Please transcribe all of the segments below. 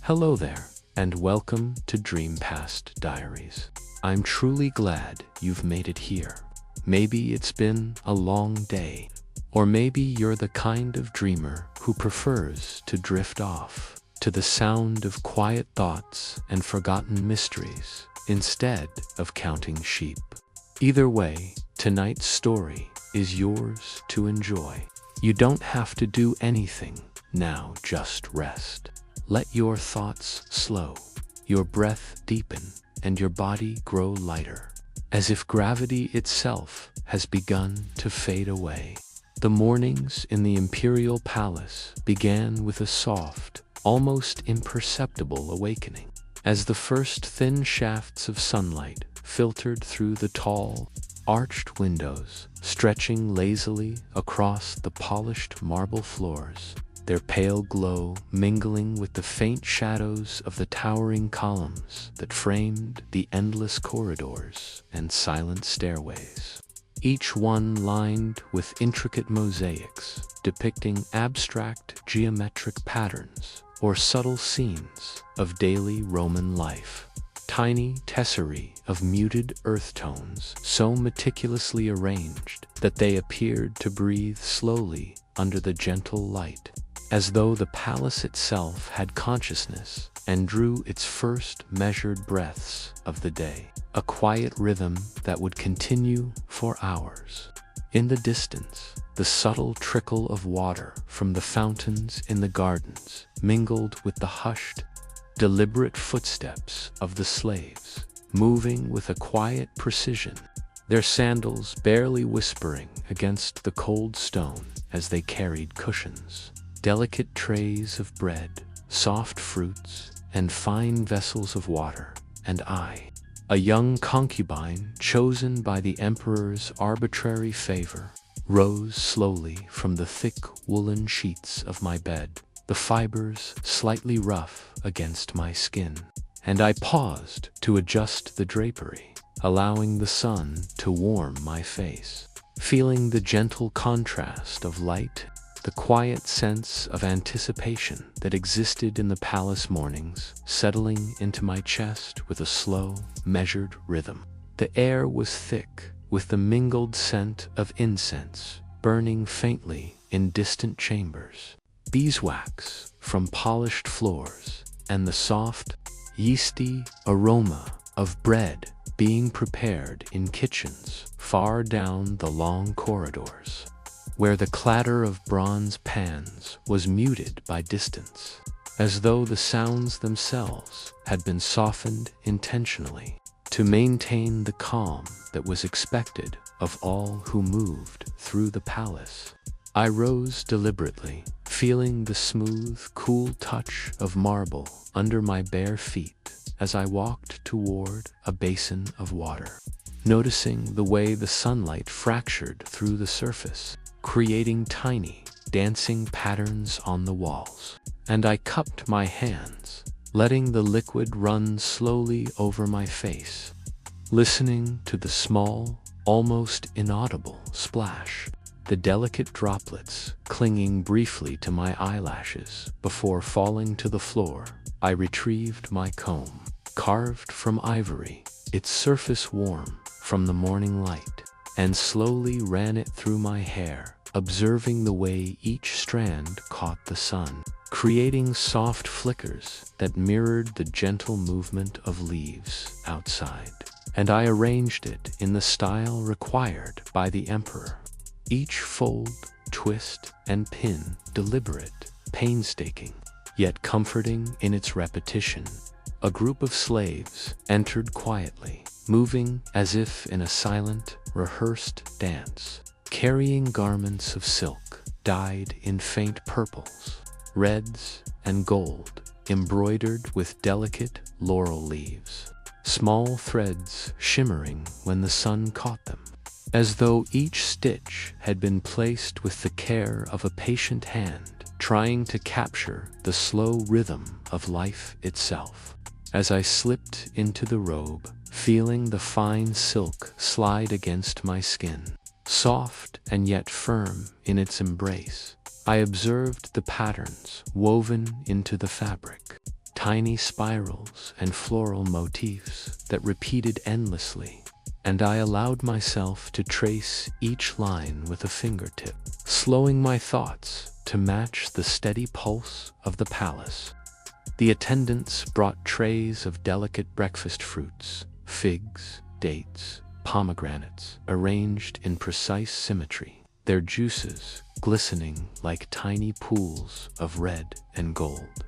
Hello there, and welcome to Dream Past Diaries. I'm truly glad you've made it here. Maybe it's been a long day, or maybe you're the kind of dreamer who prefers to drift off to the sound of quiet thoughts and forgotten mysteries instead of counting sheep. Either way, tonight's story is yours to enjoy. You don't have to do anything now, just rest. Let your thoughts slow, your breath deepen, and your body grow lighter, as if gravity itself has begun to fade away. The mornings in the imperial palace began with a soft, almost imperceptible awakening, as the first thin shafts of sunlight filtered through the tall, arched windows, stretching lazily across the polished marble floors, their pale glow mingling with the faint shadows of the towering columns that framed the endless corridors and silent stairways, each one lined with intricate mosaics depicting abstract geometric patterns or subtle scenes of daily Roman life. Tiny tesserae of muted earth tones so meticulously arranged that they appeared to breathe slowly under the gentle light, as though the palace itself had consciousness and drew its first measured breaths of the day, a quiet rhythm that would continue for hours. In the distance, the subtle trickle of water from the fountains in the gardens mingled with the hushed, deliberate footsteps of the slaves, moving with a quiet precision, their sandals barely whispering against the cold stone as they carried cushions, delicate trays of bread, soft fruits, and fine vessels of water. And I, a young concubine chosen by the emperor's arbitrary favor, rose slowly from the thick woolen sheets of my bed, the fibers slightly rough against my skin, and I paused to adjust the drapery, allowing the sun to warm my face, feeling the gentle contrast of light, the quiet sense of anticipation that existed in the palace mornings settling into my chest with a slow, measured rhythm. The air was thick with the mingled scent of incense burning faintly in distant chambers, beeswax from polished floors, and the soft, yeasty aroma of bread being prepared in kitchens far down the long corridors, where the clatter of bronze pans was muted by distance, as though the sounds themselves had been softened intentionally to maintain the calm that was expected of all who moved through the palace. I rose deliberately, feeling the smooth, cool touch of marble under my bare feet as I walked toward a basin of water, noticing the way the sunlight fractured through the surface, creating tiny, dancing patterns on the walls. And I cupped my hands, letting the liquid run slowly over my face, listening to the small, almost inaudible splash, the delicate droplets clinging briefly to my eyelashes before falling to the floor. I retrieved my comb, carved from ivory, its surface warm from the morning light, and slowly ran it through my hair, observing the way each strand caught the sun, creating soft flickers that mirrored the gentle movement of leaves outside. And I arranged it in the style required by the emperor, each fold, twist, and pin deliberate, painstaking, yet comforting in its repetition. A group of slaves entered quietly, moving as if in a silent, rehearsed dance, carrying garments of silk dyed in faint purples, reds, and gold, embroidered with delicate laurel leaves, small threads shimmering when the sun caught them, as though each stitch had been placed with the care of a patient hand, trying to capture the slow rhythm of life itself. As I slipped into the robe, feeling the fine silk slide against my skin, soft and yet firm in its embrace, I observed the patterns woven into the fabric, tiny spirals and floral motifs that repeated endlessly, and I allowed myself to trace each line with a fingertip, slowing my thoughts to match the steady pulse of the palace. The attendants brought trays of delicate breakfast fruits, figs, dates, pomegranates, arranged in precise symmetry, their juices glistening like tiny pools of red and gold.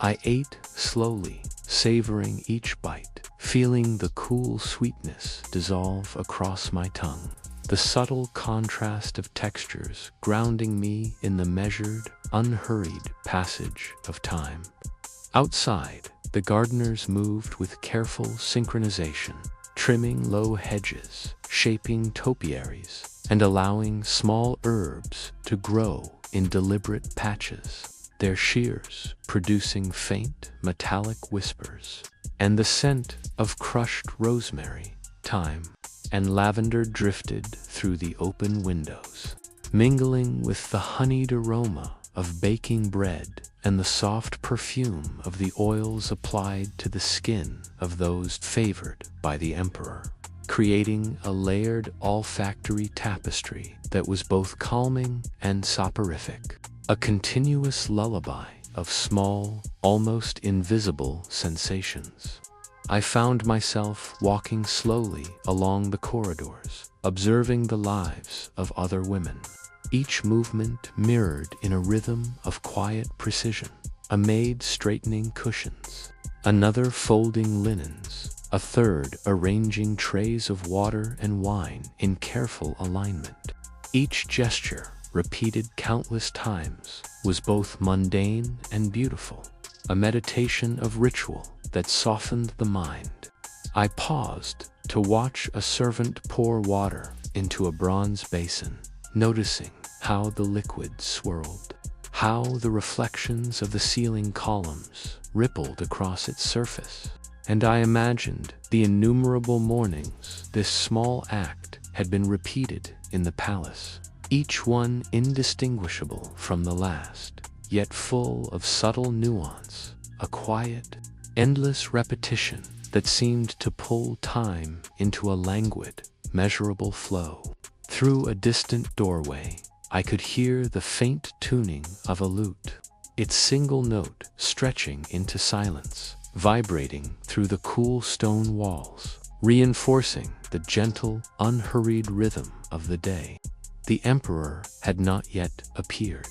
I ate slowly, savoring each bite, feeling the cool sweetness dissolve across my tongue, the subtle contrast of textures grounding me in the measured, unhurried passage of time. Outside, the gardeners moved with careful synchronization, trimming low hedges, shaping topiaries, and allowing small herbs to grow in deliberate patches, their shears producing faint, metallic whispers, and the scent of crushed rosemary, thyme, and lavender drifted through the open windows, mingling with the honeyed aroma of baking bread and the soft perfume of the oils applied to the skin of those favored by the emperor, creating a layered olfactory tapestry that was both calming and soporific, a continuous lullaby of small, almost invisible sensations. I found myself walking slowly along the corridors, observing the lives of other women, each movement mirrored in a rhythm of quiet precision. A maid straightening cushions, another folding linens, a third arranging trays of water and wine in careful alignment. Each gesture, repeated countless times, was both mundane and beautiful, a meditation of ritual that softened the mind. I paused to watch a servant pour water into a bronze basin, noticing how the liquid swirled, how the reflections of the ceiling columns rippled across its surface, and I imagined the innumerable mornings this small act had been repeated in the palace, each one indistinguishable from the last, yet full of subtle nuance, a quiet, endless repetition that seemed to pull time into a languid, measurable flow. Through a distant doorway, I could hear the faint tuning of a lute, its single note stretching into silence, vibrating through the cool stone walls, reinforcing the gentle, unhurried rhythm of the day. The emperor had not yet appeared.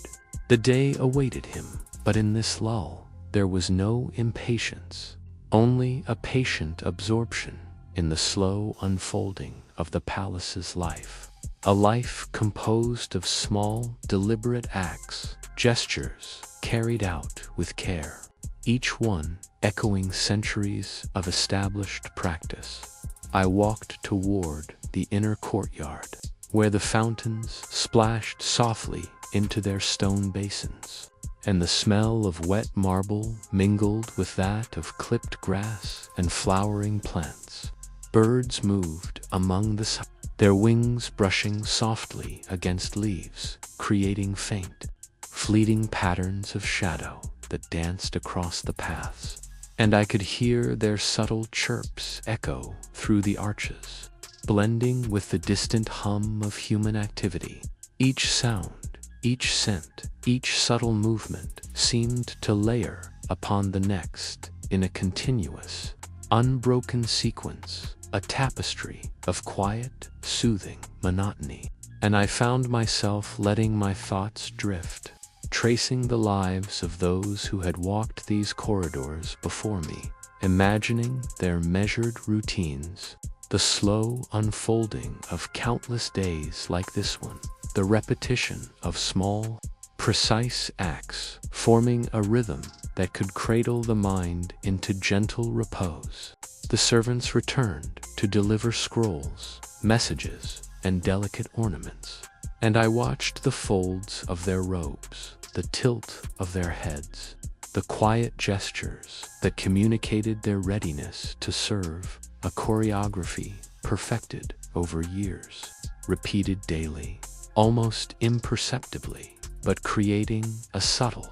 The day awaited him, but in this lull, there was no impatience, only a patient absorption in the slow unfolding of the palace's life. A life composed of small, deliberate acts, gestures carried out with care, each one echoing centuries of established practice. I walked toward the inner courtyard, where the fountains splashed softly into their stone basins, and the smell of wet marble mingled with that of clipped grass and flowering plants. Birds moved among the their wings brushing softly against leaves, creating faint, fleeting patterns of shadow that danced across the paths, and I could hear their subtle chirps echo through the arches, blending with the distant hum of human activity. Each sound, each scent, each subtle movement seemed to layer upon the next in a continuous, unbroken sequence, a tapestry of quiet, soothing monotony. And I found myself letting my thoughts drift, tracing the lives of those who had walked these corridors before me, imagining their measured routines, the slow unfolding of countless days like this one, the repetition of small, precise acts forming a rhythm that could cradle the mind into gentle repose. The servants returned to deliver scrolls, messages, and delicate ornaments, and I watched the folds of their robes, the tilt of their heads, the quiet gestures that communicated their readiness to serve, a choreography perfected over years, repeated daily, almost imperceptibly, but creating a subtle,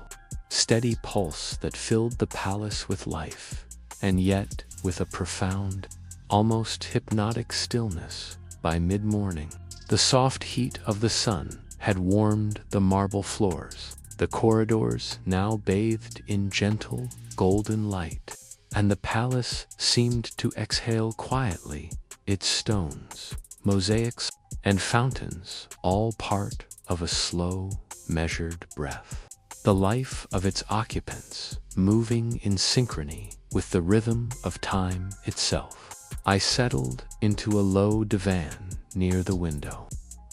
steady pulse that filled the palace with life, and yet with a profound, almost hypnotic stillness. By mid-morning, the soft heat of the sun had warmed the marble floors, the corridors now bathed in gentle, golden light, and the palace seemed to exhale quietly, its stones, mosaics, and fountains all part of a slow, measured breath. The life of its occupants moving in synchrony with the rhythm of time itself. I settled into a low divan near the window,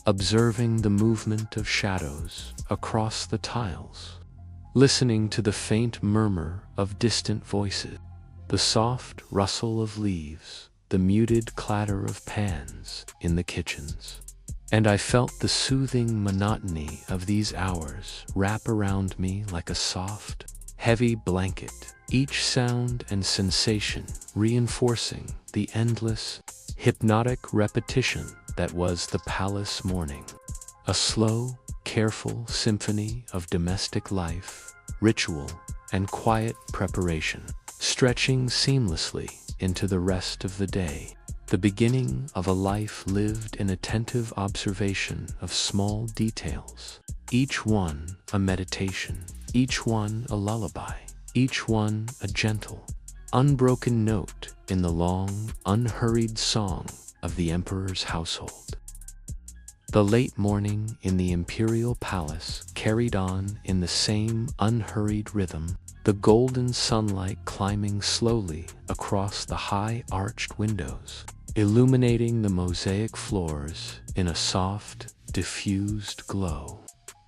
observing the movement of shadows across the tiles, listening to the faint murmur of distant voices, the soft rustle of leaves, the muted clatter of pans in the kitchens. And I felt the soothing monotony of these hours wrap around me like a soft, heavy blanket, each sound and sensation reinforcing the endless, hypnotic repetition that was the palace morning. A slow, careful symphony of domestic life, ritual, and quiet preparation, stretching seamlessly into the rest of the day. The beginning of a life lived in attentive observation of small details, each one a meditation, each one a lullaby, each one a gentle, unbroken note in the long, unhurried song of the emperor's household. The late morning in the imperial palace carried on in the same unhurried rhythm, the golden sunlight climbing slowly across the high arched windows, illuminating the mosaic floors in a soft, diffused glow.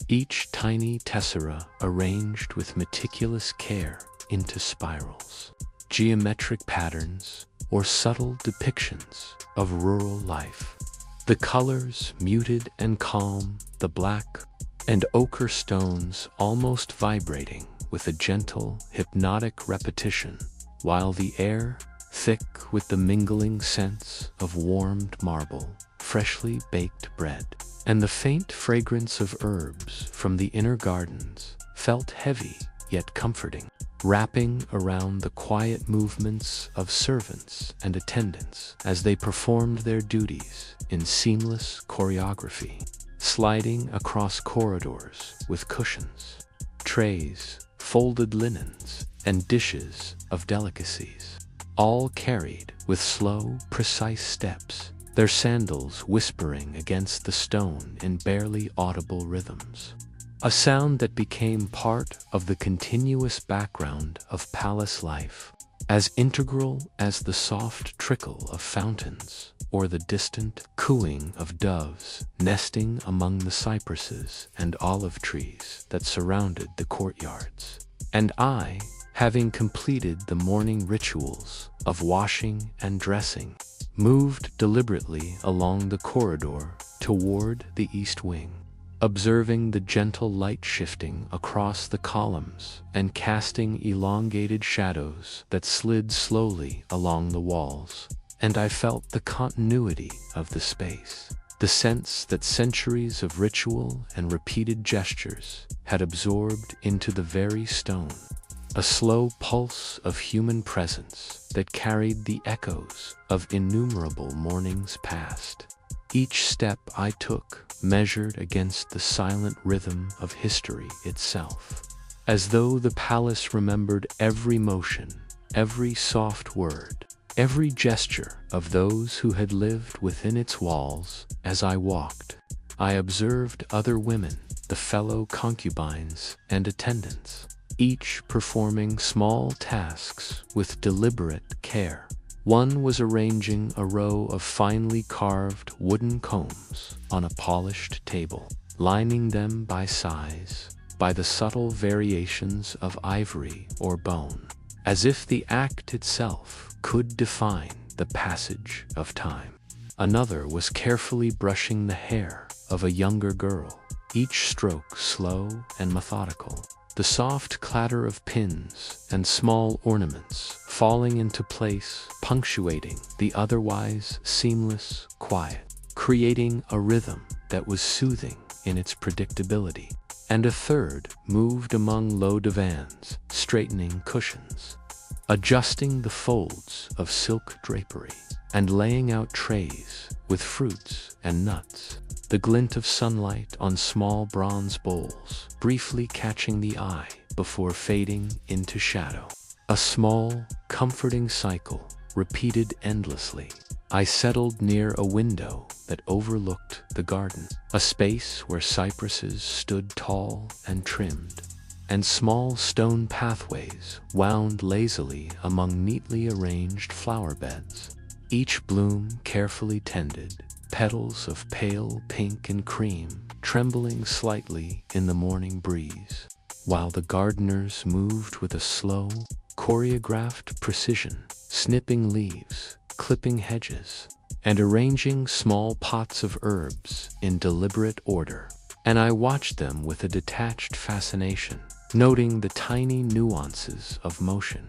Each tiny tessera arranged with meticulous care into spirals, geometric patterns, or subtle depictions of rural life. The colors muted and calm, the black and ochre stones almost vibrating with a gentle, hypnotic repetition, while the air, thick with the mingling scents of warmed marble, freshly baked bread, and the faint fragrance of herbs from the inner gardens, felt heavy yet comforting, wrapping around the quiet movements of servants and attendants as they performed their duties in seamless choreography, sliding across corridors with cushions, trays, folded linens, and dishes of delicacies, all carried with slow, precise steps, their sandals whispering against the stone in barely audible rhythms. A sound that became part of the continuous background of palace life, as integral as the soft trickle of fountains or the distant cooing of doves nesting among the cypresses and olive trees that surrounded the courtyards. And I, having completed the morning rituals of washing and dressing, moved deliberately along the corridor toward the east wing, observing the gentle light shifting across the columns and casting elongated shadows that slid slowly along the walls. And I felt the continuity of the space, the sense that centuries of ritual and repeated gestures had absorbed into the very stone, a slow pulse of human presence that carried the echoes of innumerable mornings past. Each step I took measured against the silent rhythm of history itself, as though the palace remembered every motion, every soft word, every gesture of those who had lived within its walls. As I walked, I observed other women, the fellow concubines and attendants, each performing small tasks with deliberate care. One was arranging a row of finely carved wooden combs on a polished table, lining them by size, by the subtle variations of ivory or bone, as if the act itself could define the passage of time. Another was carefully brushing the hair of a younger girl, each stroke slow and methodical, the soft clatter of pins and small ornaments falling into place, punctuating the otherwise seamless quiet, creating a rhythm that was soothing in its predictability. and a third moved among low divans, straightening cushions, adjusting the folds of silk drapery, and laying out trays with fruits and nuts. The glint of sunlight on small bronze bowls, briefly catching the eye before fading into shadow. A small, comforting cycle, repeated endlessly. I settled near a window that overlooked the garden, a space where cypresses stood tall and trimmed, and small stone pathways wound lazily among neatly arranged flower beds, each bloom carefully tended, petals of pale pink and cream trembling slightly in the morning breeze, while the gardeners moved with a slow, choreographed precision, snipping leaves, clipping hedges, and arranging small pots of herbs in deliberate order. And I watched them with a detached fascination, noting the tiny nuances of motion.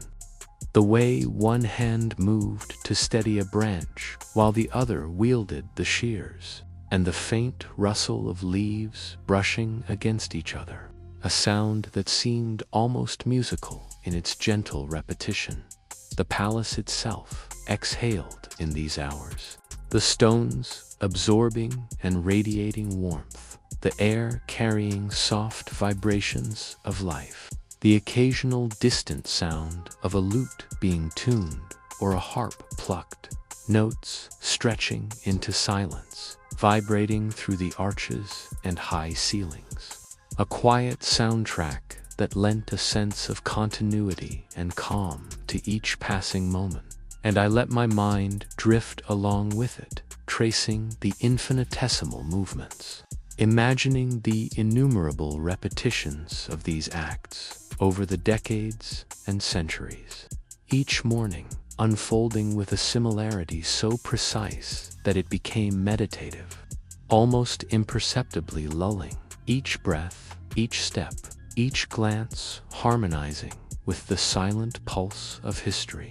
The way one hand moved to steady a branch while the other wielded the shears, and the faint rustle of leaves brushing against each other, a sound that seemed almost musical in its gentle repetition. The palace itself exhaled in these hours, the stones absorbing and radiating warmth, the air carrying soft vibrations of life, the occasional distant sound of a lute being tuned or a harp plucked, notes stretching into silence, vibrating through the arches and high ceilings. A quiet soundtrack that lent a sense of continuity and calm to each passing moment, and I let my mind drift along with it, tracing the infinitesimal movements, imagining the innumerable repetitions of these acts over the decades and centuries, each morning unfolding with a similarity so precise that it became meditative, almost imperceptibly lulling, each breath, each step, each glance harmonizing with the silent pulse of history.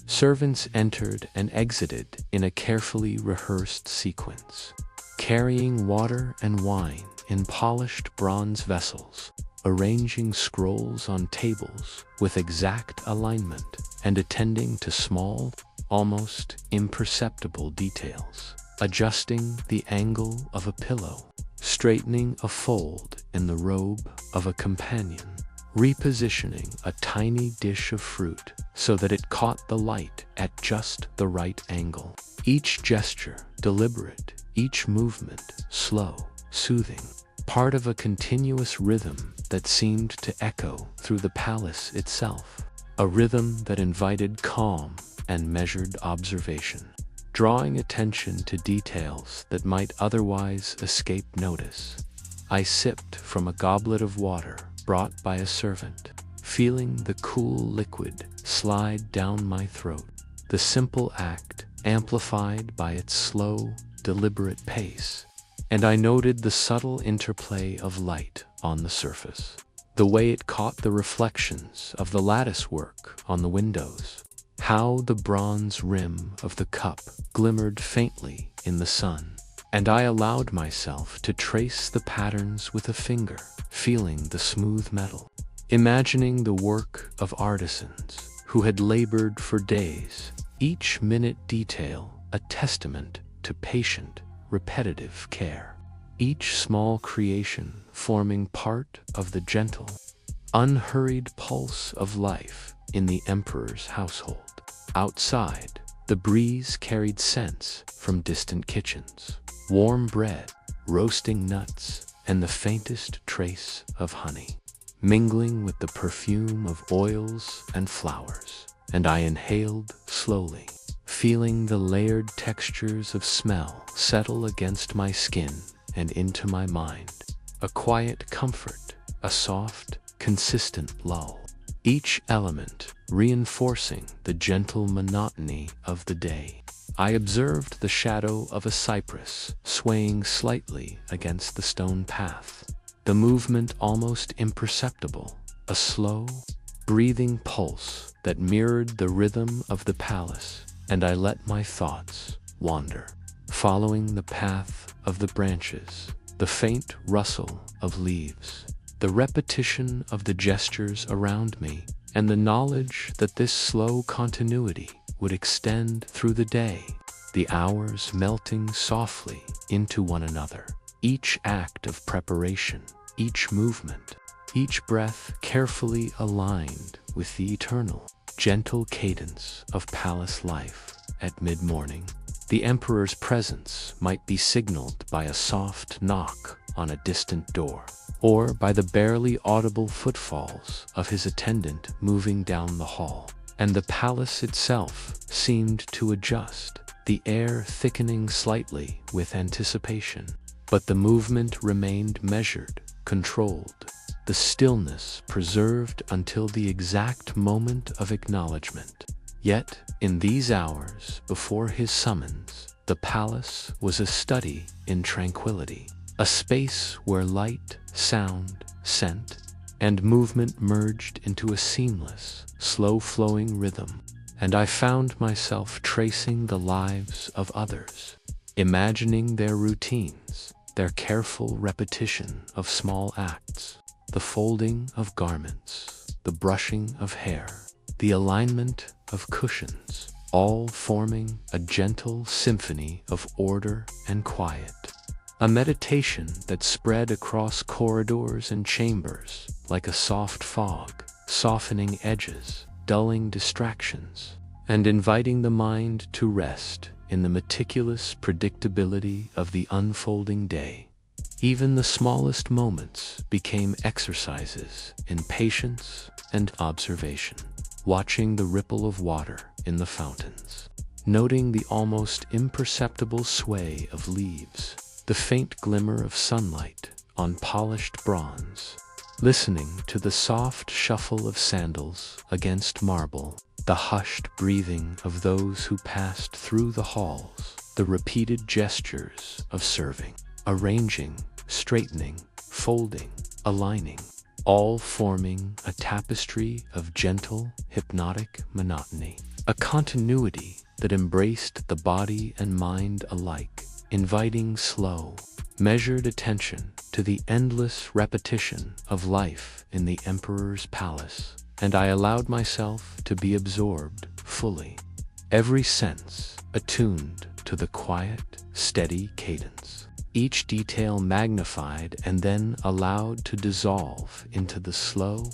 Servants entered and exited in a carefully rehearsed sequence, carrying water and wine in polished bronze vessels, arranging scrolls on tables with exact alignment, and attending to small, almost imperceptible details, adjusting the angle of a pillow, straightening a fold in the robe of a companion, repositioning a tiny dish of fruit so that it caught the light at just the right angle. Each gesture deliberate, each movement slow, soothing, part of a continuous rhythm that seemed to echo through the palace itself, a rhythm that invited calm and measured observation, drawing attention to details that might otherwise escape notice. I sipped from a goblet of water brought by a servant, feeling the cool liquid slide down my throat, the simple act amplified by its slow, deliberate pace. And I noted the subtle interplay of light on the surface, the way it caught the reflections of the lattice work on the windows, how the bronze rim of the cup glimmered faintly in the sun. And I allowed myself to trace the patterns with a finger, feeling the smooth metal, imagining the work of artisans who had labored for days, each minute detail a testament to patient, repetitive care, each small creation forming part of the gentle, unhurried pulse of life in the emperor's household. Outside, the breeze carried scents from distant kitchens, warm bread, roasting nuts, and the faintest trace of honey, mingling with the perfume of oils and flowers. And I inhaled slowly, feeling the layered textures of smell settle against my skin and into my mind. A quiet comfort, a soft, consistent lull, each element reinforcing the gentle monotony of the day. I observed the shadow of a cypress swaying slightly against the stone path, the movement almost imperceptible, a slow, breathing pulse that mirrored the rhythm of the palace, and I let my thoughts wander, following the path of the branches, the faint rustle of leaves, The repetition of the gestures around me, and the knowledge that this slow continuity would extend through the day, the hours melting softly into one another, each act of preparation, each movement, each breath carefully aligned with the eternal, gentle cadence of palace life. At mid-morning, the emperor's presence might be signaled by a soft knock on a distant door, or by the barely audible footfalls of his attendant moving down the hall. And the palace itself seemed to adjust, the air thickening slightly with anticipation. But the movement remained measured, controlled, the stillness preserved until the exact moment of acknowledgement. Yet, in these hours before his summons, the palace was a study in tranquility, a space where light, sound, scent, and movement merged into a seamless, slow-flowing rhythm. And I found myself tracing the lives of others, imagining their routines, their careful repetition of small acts, the folding of garments, the brushing of hair, the alignment of cushions, all forming a gentle symphony of order and quiet. A meditation that spread across corridors and chambers like a soft fog, softening edges, dulling distractions, and inviting the mind to rest in the meticulous predictability of the unfolding day. Even the smallest moments became exercises in patience and observation, watching the ripple of water in the fountains, noting the almost imperceptible sway of leaves, the faint glimmer of sunlight on polished bronze, listening to the soft shuffle of sandals against marble, the hushed breathing of those who passed through the halls, the repeated gestures of serving, arranging, straightening, folding, aligning, all forming a tapestry of gentle, hypnotic monotony, a continuity that embraced the body and mind alike, inviting slow, measured attention to the endless repetition of life in the emperor's palace. And I allowed myself to be absorbed fully, every sense attuned to the quiet, steady cadence, each detail magnified and then allowed to dissolve into the slow,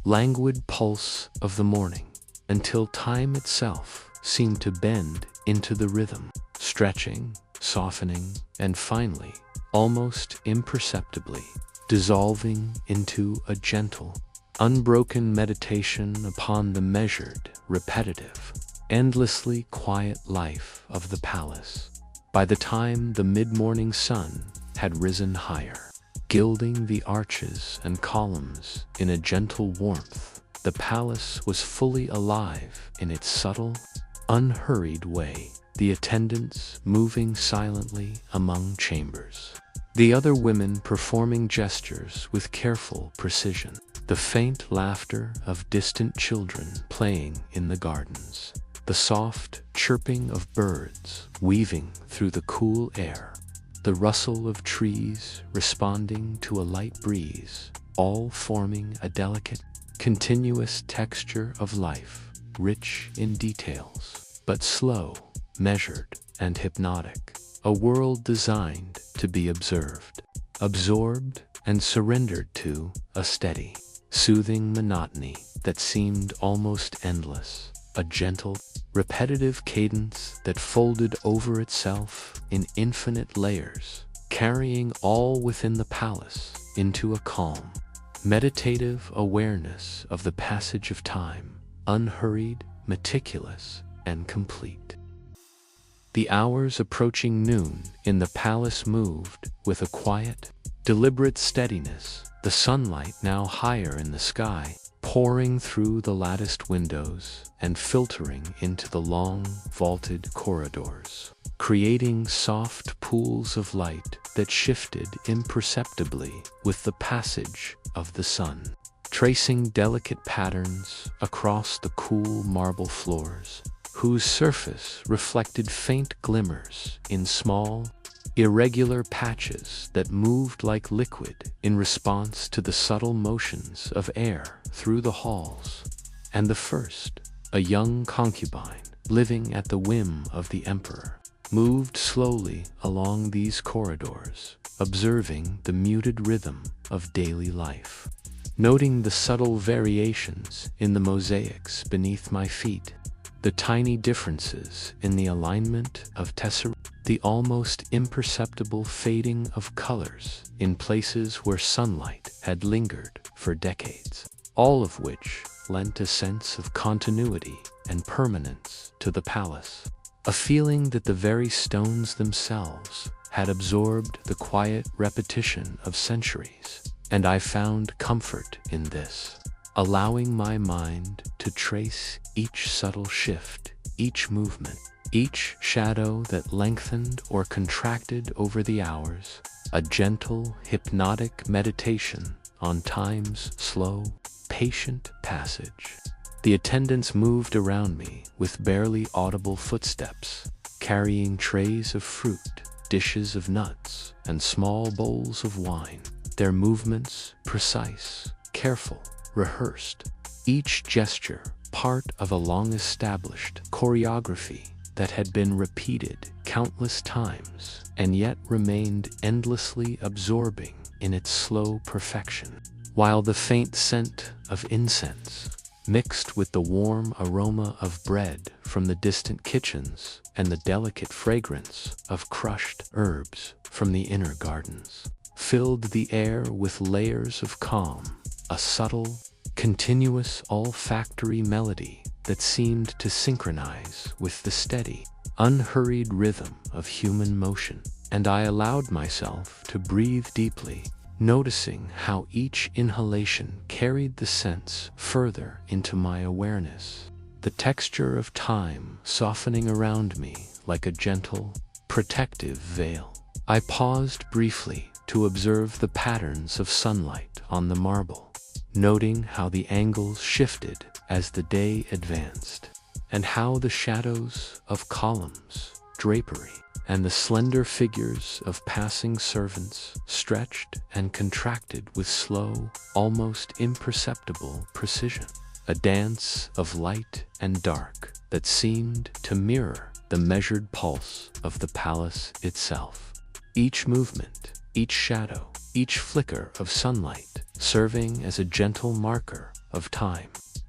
languid pulse of the morning, until time itself seemed to bend into the rhythm, stretching, softening, and finally, almost imperceptibly, dissolving into a gentle, unbroken meditation upon the measured, repetitive, endlessly quiet life of the palace. By the time the mid-morning sun had risen higher, gilding the arches and columns in a gentle warmth, the palace was fully alive in its subtle, unhurried way, the attendants moving silently among chambers, the other women performing gestures with careful precision, the faint laughter of distant children playing in the gardens, the soft chirping of birds weaving through the cool air, the rustle of trees responding to a light breeze, all forming a delicate, continuous texture of life, rich in details, but slow, measured, and hypnotic, a world designed to be observed, absorbed, and surrendered to a steady, soothing monotony that seemed almost endless, a gentle, repetitive cadence that folded over itself in infinite layers, carrying all within the palace into a calm, meditative awareness of the passage of time, unhurried, meticulous, and complete. The hours approaching noon in the palace moved with a quiet, deliberate steadiness, the sunlight now higher in the sky, pouring through the latticed windows and filtering into the long, vaulted corridors, creating soft pools of light that shifted imperceptibly with the passage of the sun, tracing delicate patterns across the cool marble floors, whose surface reflected faint glimmers in small, irregular patches that moved like liquid in response to the subtle motions of air through the halls. And the first, a young concubine living at the whim of the emperor, moved slowly along these corridors, observing the muted rhythm of daily life, noting the subtle variations in the mosaics beneath my feet, the tiny differences in the alignment of tesserae, the almost imperceptible fading of colors in places where sunlight had lingered for decades, all of which lent a sense of continuity and permanence to the palace, a feeling that the very stones themselves had absorbed the quiet repetition of centuries. And I found comfort in this, allowing my mind to trace each subtle shift, each movement, each shadow that lengthened or contracted over the hours, a gentle, hypnotic meditation on time's slow, patient passage. The attendants moved around me with barely audible footsteps, carrying trays of fruit, dishes of nuts, and small bowls of wine. Their movements precise, careful, rehearsed, each gesture part of a long-established choreography that had been repeated countless times and yet remained endlessly absorbing in its slow perfection. While the faint scent of incense, mixed with the warm aroma of bread from the distant kitchens and the delicate fragrance of crushed herbs from the inner gardens, filled the air with layers of calm, a subtle, continuous olfactory melody that seemed to synchronize with the steady, unhurried rhythm of human motion. And I allowed myself to breathe deeply, noticing how each inhalation carried the sense further into my awareness, the texture of time softening around me like a gentle, protective veil. I paused briefly to observe the patterns of sunlight on the marble, noting how the angles shifted as the day advanced, and how the shadows of columns, drapery, and the slender figures of passing servants stretched and contracted with slow, almost imperceptible precision, a dance of light and dark that seemed to mirror the measured pulse of the palace itself. Each movement, each shadow, each flicker of sunlight serving as a gentle marker of time,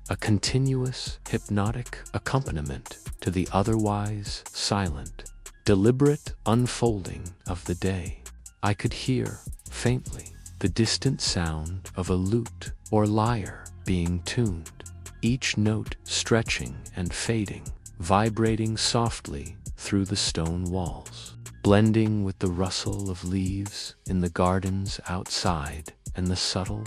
a continuous hypnotic accompaniment to the otherwise silent, deliberate unfolding of the day. I could hear, faintly, the distant sound of a lute or lyre being tuned, each note stretching and fading, vibrating softly through the stone walls, blending with the rustle of leaves in the gardens outside and the subtle,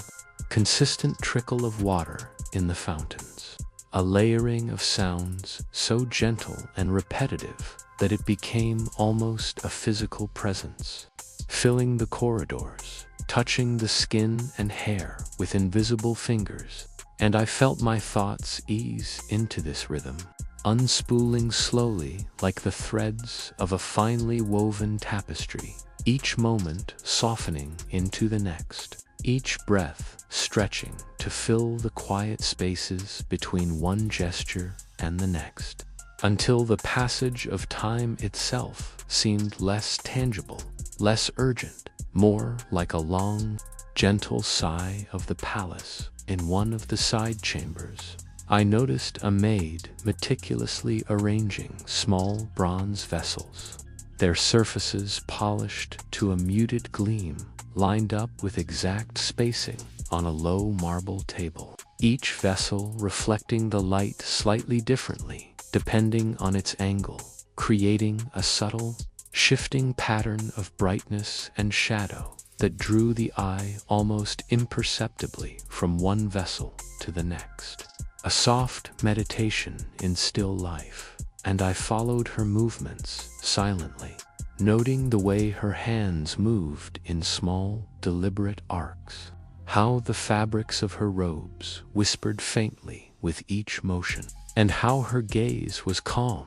consistent trickle of water in the fountains. A layering of sounds so gentle and repetitive that it became almost a physical presence, filling the corridors, touching the skin and hair with invisible fingers, and I felt my thoughts ease into this rhythm, unspooling slowly like the threads of a finely woven tapestry, each moment softening into the next, each breath stretching to fill the quiet spaces between one gesture and the next, until the passage of time itself seemed less tangible, less urgent, more like a long, gentle sigh of the palace. In one of the side chambers, I noticed a maid meticulously arranging small bronze vessels, their surfaces polished to a muted gleam, lined up with exact spacing on a low marble table, each vessel reflecting the light slightly differently depending on its angle, creating a subtle, shifting pattern of brightness and shadow that drew the eye almost imperceptibly from one vessel to the next. A soft meditation in still life, and I followed her movements silently, noting the way her hands moved in small, deliberate arcs, how the fabrics of her robes whispered faintly with each motion, and how her gaze was calm,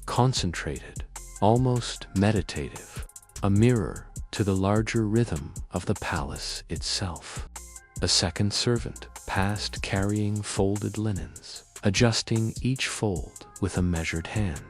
concentrated, almost meditative, a mirror to the larger rhythm of the palace itself. A second servant passed carrying folded linens, adjusting each fold with a measured hand,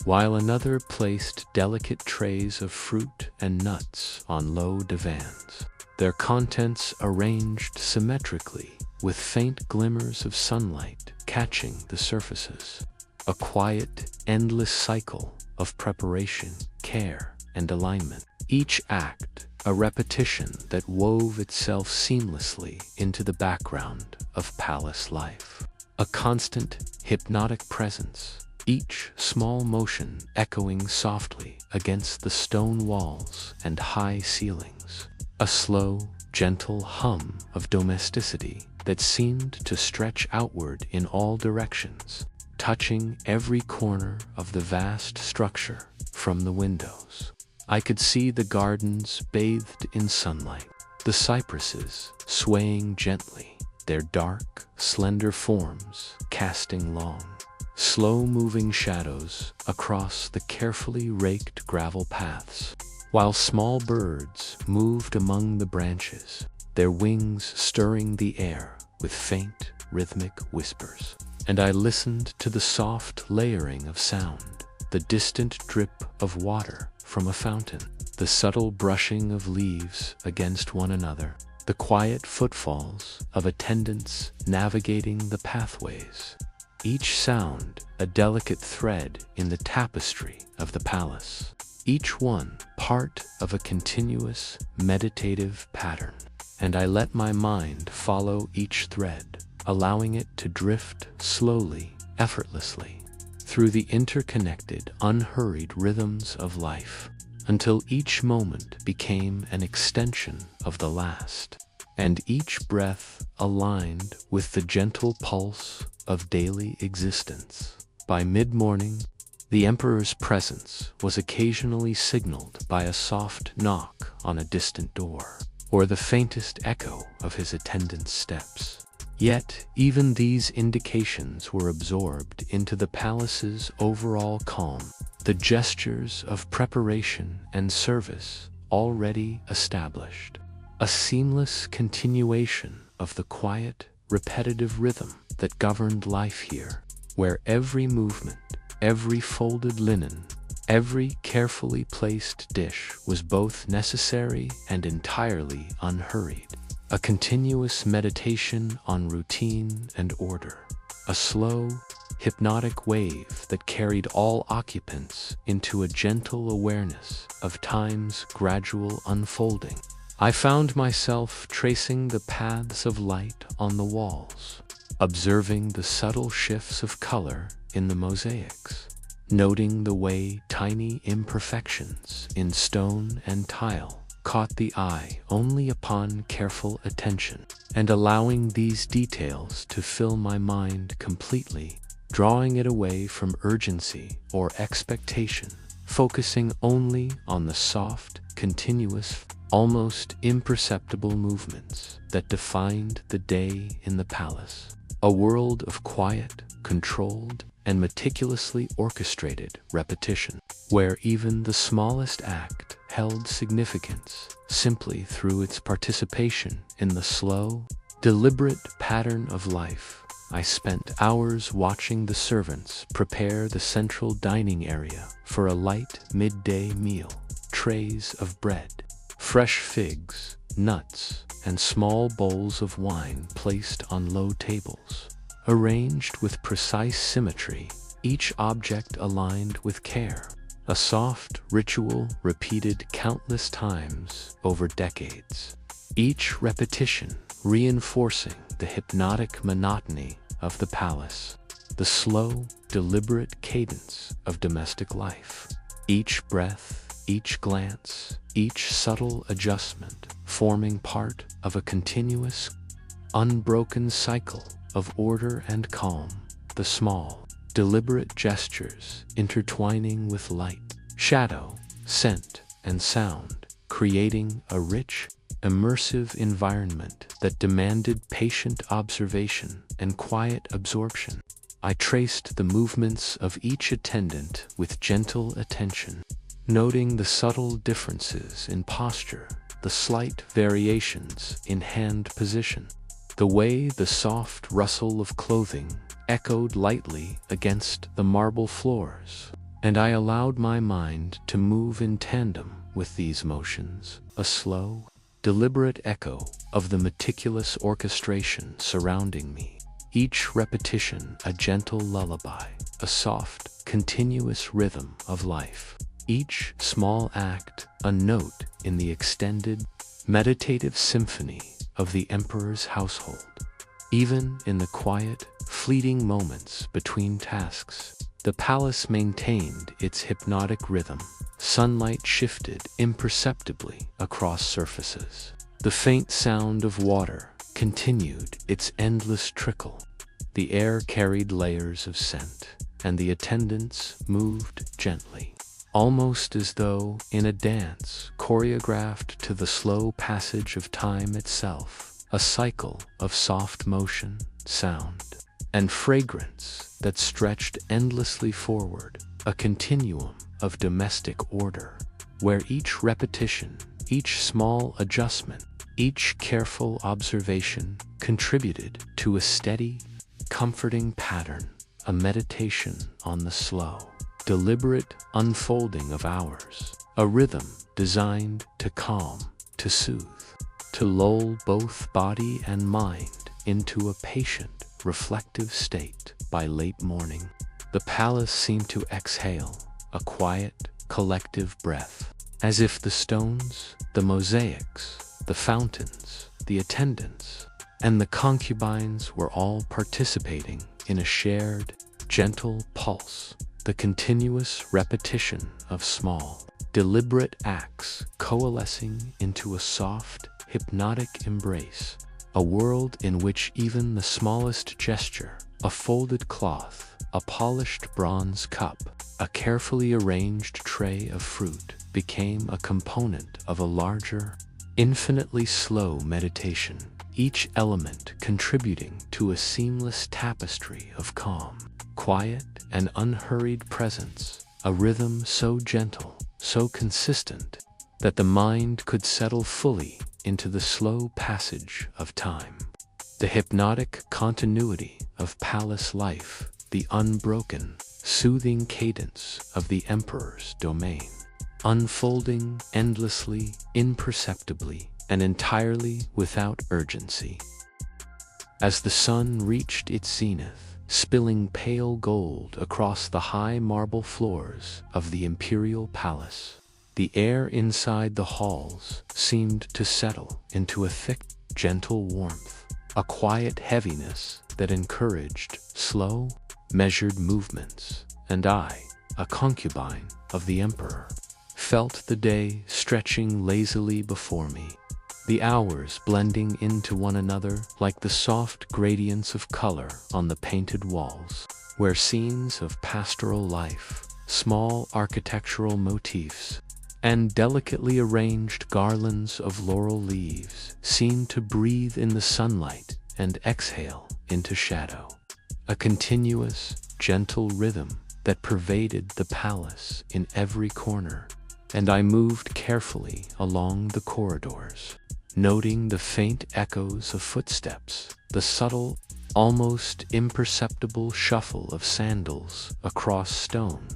while another placed delicate trays of fruit and nuts on low divans, their contents arranged symmetrically with faint glimmers of sunlight catching the surfaces. A quiet, endless cycle of preparation, care, and alignment. Each act a repetition that wove itself seamlessly into the background of palace life. A constant, hypnotic presence, each small motion echoing softly against the stone walls and high ceilings. A slow, gentle hum of domesticity that seemed to stretch outward in all directions, touching every corner of the vast structure from the windows. I could see the gardens bathed in sunlight, the cypresses swaying gently, their dark, slender forms casting long, slow-moving shadows across the carefully raked gravel paths, while small birds moved among the branches, their wings stirring the air with faint, rhythmic whispers. And I listened to the soft layering of sound, the distant drip of water from a fountain, the subtle brushing of leaves against one another, the quiet footfalls of attendants navigating the pathways, each sound a delicate thread in the tapestry of the palace, each one part of a continuous, meditative pattern. And I let my mind follow each thread, allowing it to drift slowly, effortlessly, through the interconnected, unhurried rhythms of life, until each moment became an extension of the last, and each breath aligned with the gentle pulse of daily existence. By mid-morning, the emperor's presence was occasionally signaled by a soft knock on a distant door, or the faintest echo of his attendant's steps. Yet, even these indications were absorbed into the palace's overall calm, the gestures of preparation and service already established, a seamless continuation of the quiet, repetitive rhythm that governed life here, where every movement, every folded linen, every carefully placed dish was both necessary and entirely unhurried. A continuous meditation on routine and order, a slow, hypnotic wave that carried all occupants into a gentle awareness of time's gradual unfolding. I found myself tracing the paths of light on the walls, observing the subtle shifts of color in the mosaics, noting the way tiny imperfections in stone and tile caught the eye only upon careful attention, and allowing these details to fill my mind completely, drawing it away from urgency or expectation, focusing only on the soft, continuous, almost imperceptible movements that defined the day in the palace. A world of quiet, controlled, and meticulously orchestrated repetition, where even the smallest act held significance simply through its participation in the slow, deliberate pattern of life. I spent hours watching the servants prepare the central dining area for a light midday meal, trays of bread, fresh figs, nuts, and small bowls of wine placed on low tables, arranged with precise symmetry, each object aligned with care. A soft ritual repeated countless times over decades, each repetition reinforcing the hypnotic monotony of the palace, the slow, deliberate cadence of domestic life. Each breath, each glance, each subtle adjustment forming part of a continuous, unbroken cycle of order and calm, the small, deliberate gestures intertwining with light, shadow, scent, and sound, creating a rich, immersive environment that demanded patient observation and quiet absorption. I traced the movements of each attendant with gentle attention, noting the subtle differences in posture, the slight variations in hand position, the way the soft rustle of clothing echoed lightly against the marble floors. And I allowed my mind to move in tandem with these motions, a slow, deliberate echo of the meticulous orchestration surrounding me, each repetition a gentle lullaby, a soft, continuous rhythm of life, each small act a note in the extended, meditative symphony of the emperor's household. Even in the quiet, fleeting moments between tasks, the palace maintained its hypnotic rhythm. Sunlight shifted imperceptibly across surfaces. The faint sound of water continued its endless trickle. The air carried layers of scent, and the attendants moved gently, almost as though in a dance choreographed to the slow passage of time itself, a cycle of soft motion, sound, and fragrance that stretched endlessly forward, a continuum of domestic order, where each repetition, each small adjustment, each careful observation contributed to a steady, comforting pattern, a meditation on the slow, deliberate unfolding of hours, a rhythm designed to calm, to soothe, to lull both body and mind into a patient, reflective state. By late morning, the palace seemed to exhale a quiet, collective breath, as if the stones, the mosaics, the fountains, the attendants, and the concubines were all participating in a shared, gentle pulse, the continuous repetition of small, deliberate acts coalescing into a soft, hypnotic embrace, a world in which even the smallest gesture, a folded cloth, a polished bronze cup, a carefully arranged tray of fruit, became a component of a larger, infinitely slow meditation, each element contributing to a seamless tapestry of calm, quiet, and unhurried presence, a rhythm so gentle, so consistent, that the mind could settle fully into the slow passage of time. The hypnotic continuity of palace life, the unbroken, soothing cadence of the emperor's domain, unfolding endlessly, imperceptibly, and entirely without urgency. As the sun reached its zenith, spilling pale gold across the high marble floors of the imperial palace, the air inside the halls seemed to settle into a thick, gentle warmth, a quiet heaviness that encouraged slow, measured movements, and I, a concubine of the emperor, felt the day stretching lazily before me, the hours blending into one another like the soft gradients of color on the painted walls, where scenes of pastoral life, small architectural motifs, and delicately arranged garlands of laurel leaves seemed to breathe in the sunlight and exhale into shadow, a continuous, gentle rhythm that pervaded the palace in every corner. And I moved carefully along the corridors, noting the faint echoes of footsteps, the subtle, almost imperceptible shuffle of sandals across stone,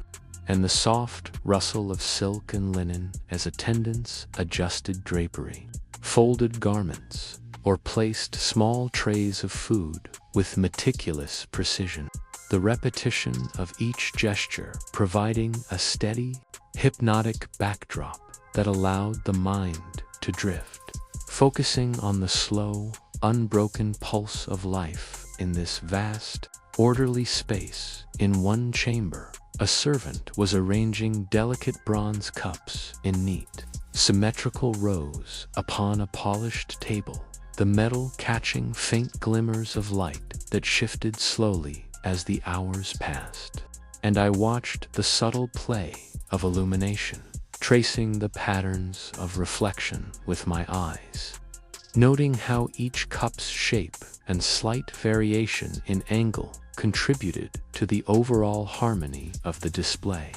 and the soft rustle of silk and linen as attendants adjusted drapery, folded garments, or placed small trays of food with meticulous precision, the repetition of each gesture providing a steady, hypnotic backdrop that allowed the mind to drift, focusing on the slow, unbroken pulse of life in this vast, orderly space. In one chamber, a servant was arranging delicate bronze cups in neat, symmetrical rows upon a polished table, the metal catching faint glimmers of light that shifted slowly as the hours passed. And I watched the subtle play of illumination, tracing the patterns of reflection with my eyes, noting how each cup's shape and slight variation in angle contributed to the overall harmony of the display.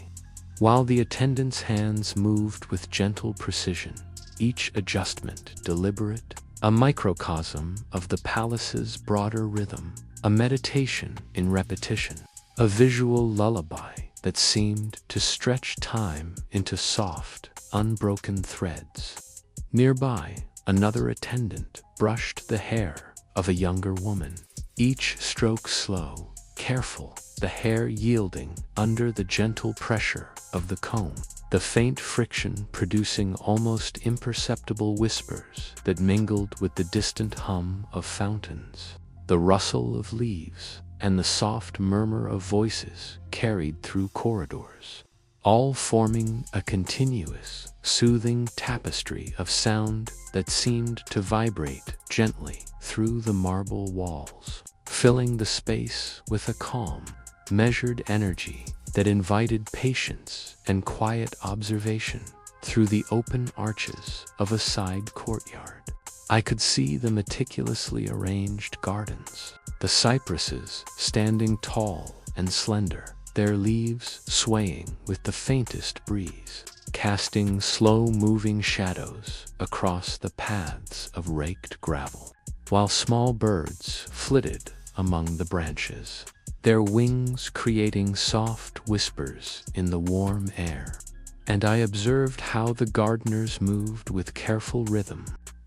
while the attendant's hands moved with gentle precision, each adjustment deliberate, a microcosm of the palace's broader rhythm, a meditation in repetition, a visual lullaby that seemed to stretch time into soft, unbroken threads. Nearby, another attendant brushed the hair of a younger woman, each stroke slow, careful, the hair yielding under the gentle pressure of the comb, the faint friction producing almost imperceptible whispers that mingled with the distant hum of fountains, the rustle of leaves, and the soft murmur of voices carried through corridors, all forming a continuous, soothing tapestry of sound that seemed to vibrate gently through the marble walls, filling the space with a calm, measured energy that invited patience and quiet observation through the open arches of a side courtyard. I could see the meticulously arranged gardens, the cypresses standing tall and slender, their leaves swaying with the faintest breeze, casting slow-moving shadows across the paths of raked gravel, while small birds flitted among the branches, their wings creating soft whispers in the warm air. And I observed how the gardeners moved with careful rhythm,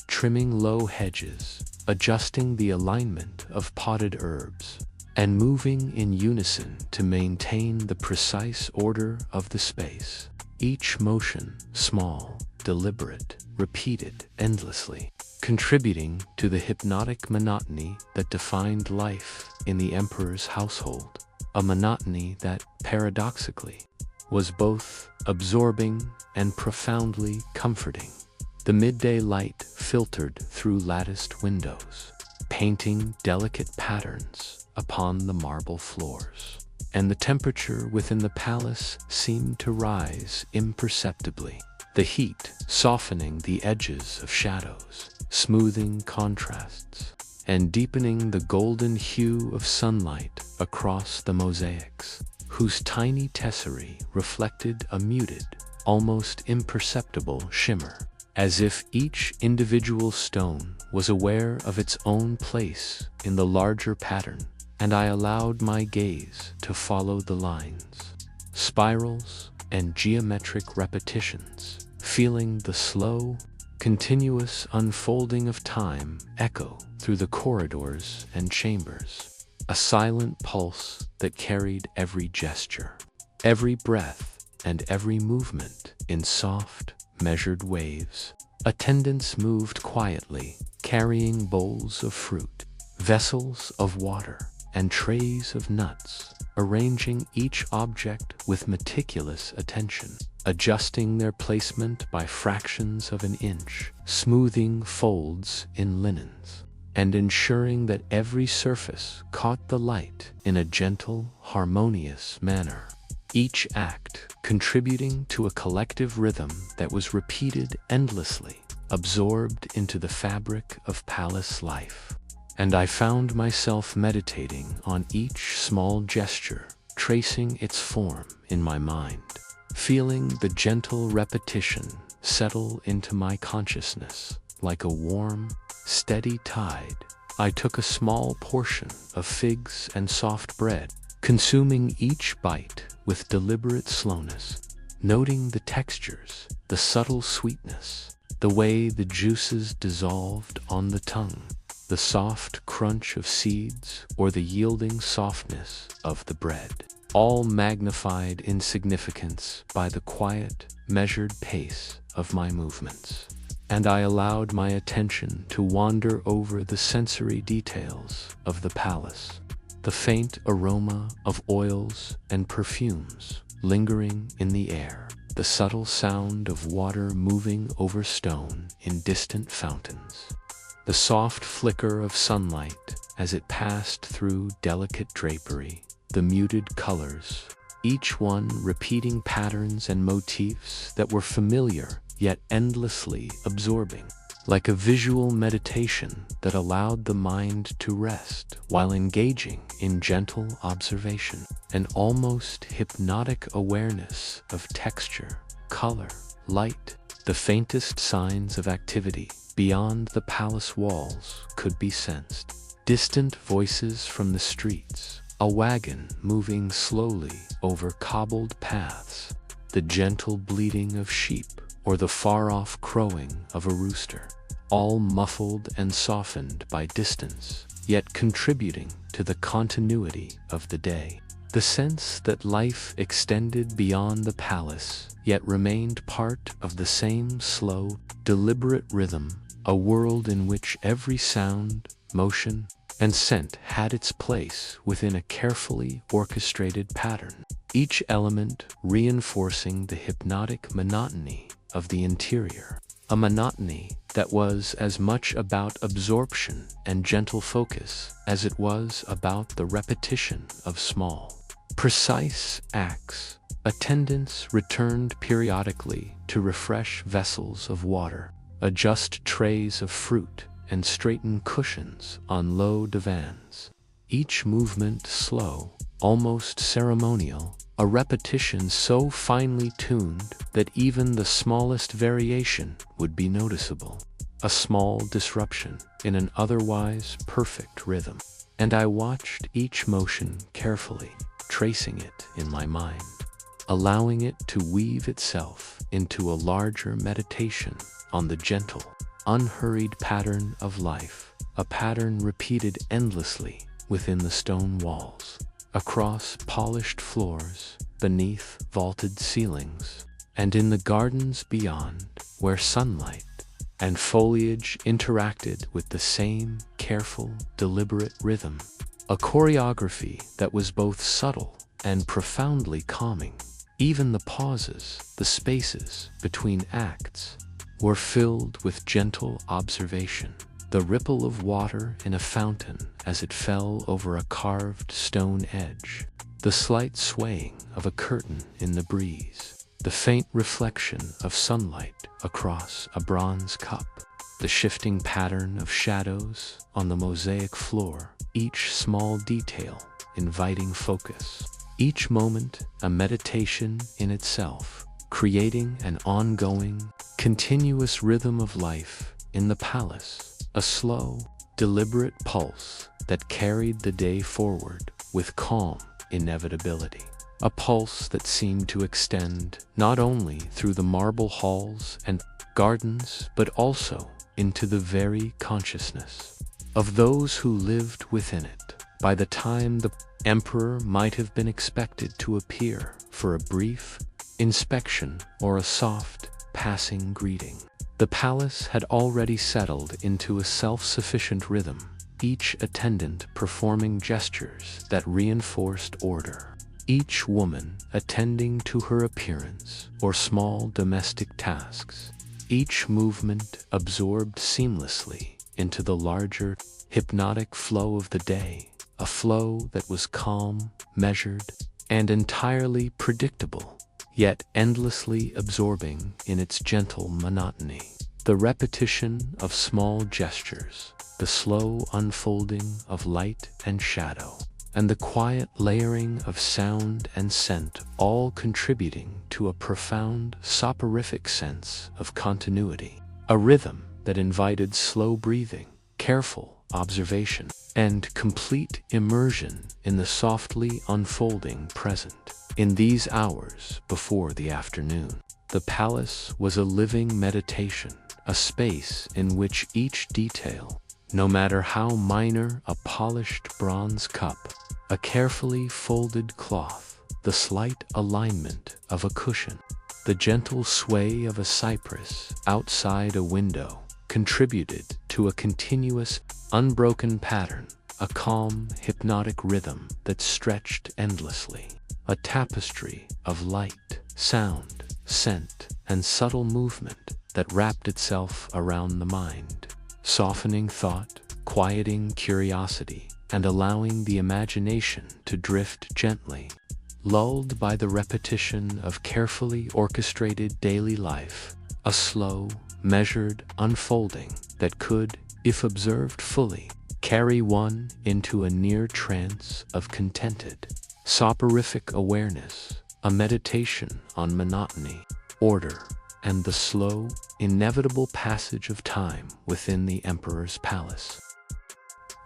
trimming low hedges, adjusting the alignment of potted herbs, and moving in unison to maintain the precise order of the space. Each motion, small, deliberate, repeated endlessly, contributing to the hypnotic monotony that defined life in the emperor's household, a monotony that, paradoxically, was both absorbing and profoundly comforting. The midday light filtered through latticed windows, painting delicate patterns upon the marble floors, and the temperature within the palace seemed to rise imperceptibly, the heat softening the edges of shadows, smoothing contrasts, and deepening the golden hue of sunlight across the mosaics, whose tiny tesserae reflected a muted, almost imperceptible shimmer, as if each individual stone was aware of its own place in the larger pattern. And I allowed my gaze to follow the lines, spirals, and geometric repetitions, feeling the slow, continuous unfolding of time echo through the corridors and chambers, a silent pulse that carried every gesture, every breath, and every movement in soft, measured waves. Attendants moved quietly, carrying bowls of fruit, vessels of water, and trays of nuts, arranging each object with meticulous attention, adjusting their placement by fractions of an inch, smoothing folds in linens, and ensuring that every surface caught the light in a gentle, harmonious manner. Each act contributing to a collective rhythm that was repeated endlessly, absorbed into the fabric of palace life. And I found myself meditating on each small gesture, tracing its form in my mind, feeling the gentle repetition settle into my consciousness like a warm, steady tide. I took a small portion of figs and soft bread, consuming each bite with deliberate slowness, noting the textures, the subtle sweetness, the way the juices dissolved on the tongue, the soft crunch of seeds, or the yielding softness of the bread, all magnified in significance by the quiet, measured pace of my movements. And I allowed my attention to wander over the sensory details of the palace, the faint aroma of oils and perfumes lingering in the air, the subtle sound of water moving over stone in distant fountains, the soft flicker of sunlight as it passed through delicate drapery, the muted colors, each one repeating patterns and motifs that were familiar yet endlessly absorbing. like a visual meditation that allowed the mind to rest while engaging in gentle observation, an almost hypnotic awareness of texture, color, light. The faintest signs of activity beyond the palace walls could be sensed. Distant voices from the streets, a wagon moving slowly over cobbled paths, the gentle bleating of sheep, or the far-off crowing of a rooster, all muffled and softened by distance, yet contributing to the continuity of the day. The sense that life extended beyond the palace, yet remained part of the same slow, deliberate rhythm, a world in which every sound, motion, and scent had its place within a carefully orchestrated pattern, each element reinforcing the hypnotic monotony of the interior, a monotony that was as much about absorption and gentle focus as it was about the repetition of small, precise acts. Attendants returned periodically to refresh vessels of water, adjust trays of fruit, and straighten cushions on low divans, each movement slow, almost ceremonial, a repetition so finely tuned that even the smallest variation would be noticeable, a small disruption in an otherwise perfect rhythm. And I watched each motion carefully, tracing it in my mind, allowing it to weave itself into a larger meditation on the gentle, unhurried pattern of life, a pattern repeated endlessly within the stone walls, across polished floors, beneath vaulted ceilings, and in the gardens beyond, where sunlight and foliage interacted with the same careful, deliberate rhythm, a choreography that was both subtle and profoundly calming. Even the pauses, the spaces between acts, were filled with gentle observation, the ripple of water in a fountain as it fell over a carved stone edge, the slight swaying of a curtain in the breeze, the faint reflection of sunlight across a bronze cup, the shifting pattern of shadows on the mosaic floor, each small detail inviting focus, each moment a meditation in itself, creating an ongoing, continuous rhythm of life in the palace, a slow, deliberate pulse that carried the day forward with calm inevitability, a pulse that seemed to extend not only through the marble halls and gardens but also into the very consciousness of those who lived within it. By the time the emperor might have been expected to appear for a brief inspection or a soft, passing greeting, the palace had already settled into a self-sufficient rhythm, each attendant performing gestures that reinforced order, each woman attending to her appearance or small domestic tasks, each movement absorbed seamlessly into the larger, hypnotic flow of the day, a flow that was calm, measured, and entirely predictable, yet endlessly absorbing in its gentle monotony. The repetition of small gestures, the slow unfolding of light and shadow, and the quiet layering of sound and scent, all contributing to a profound, soporific sense of continuity, a rhythm that invited slow breathing, careful observation, and complete immersion in the softly unfolding present. In these hours before the afternoon, the palace was a living meditation, a space in which each detail, no matter how minor, a polished bronze cup, a carefully folded cloth, the slight alignment of a cushion, the gentle sway of a cypress outside a window, contributed to a continuous, unbroken pattern, a calm, hypnotic rhythm that stretched endlessly, a tapestry of light, sound, scent, and subtle movement that wrapped itself around the mind, softening thought, quieting curiosity, and allowing the imagination to drift gently. Lulled by the repetition of carefully orchestrated daily life, a slow, measured unfolding that could, if observed fully, carry one into a near trance of contented, soporific awareness, a meditation on monotony, order, and the slow, inevitable passage of time within the emperor's palace.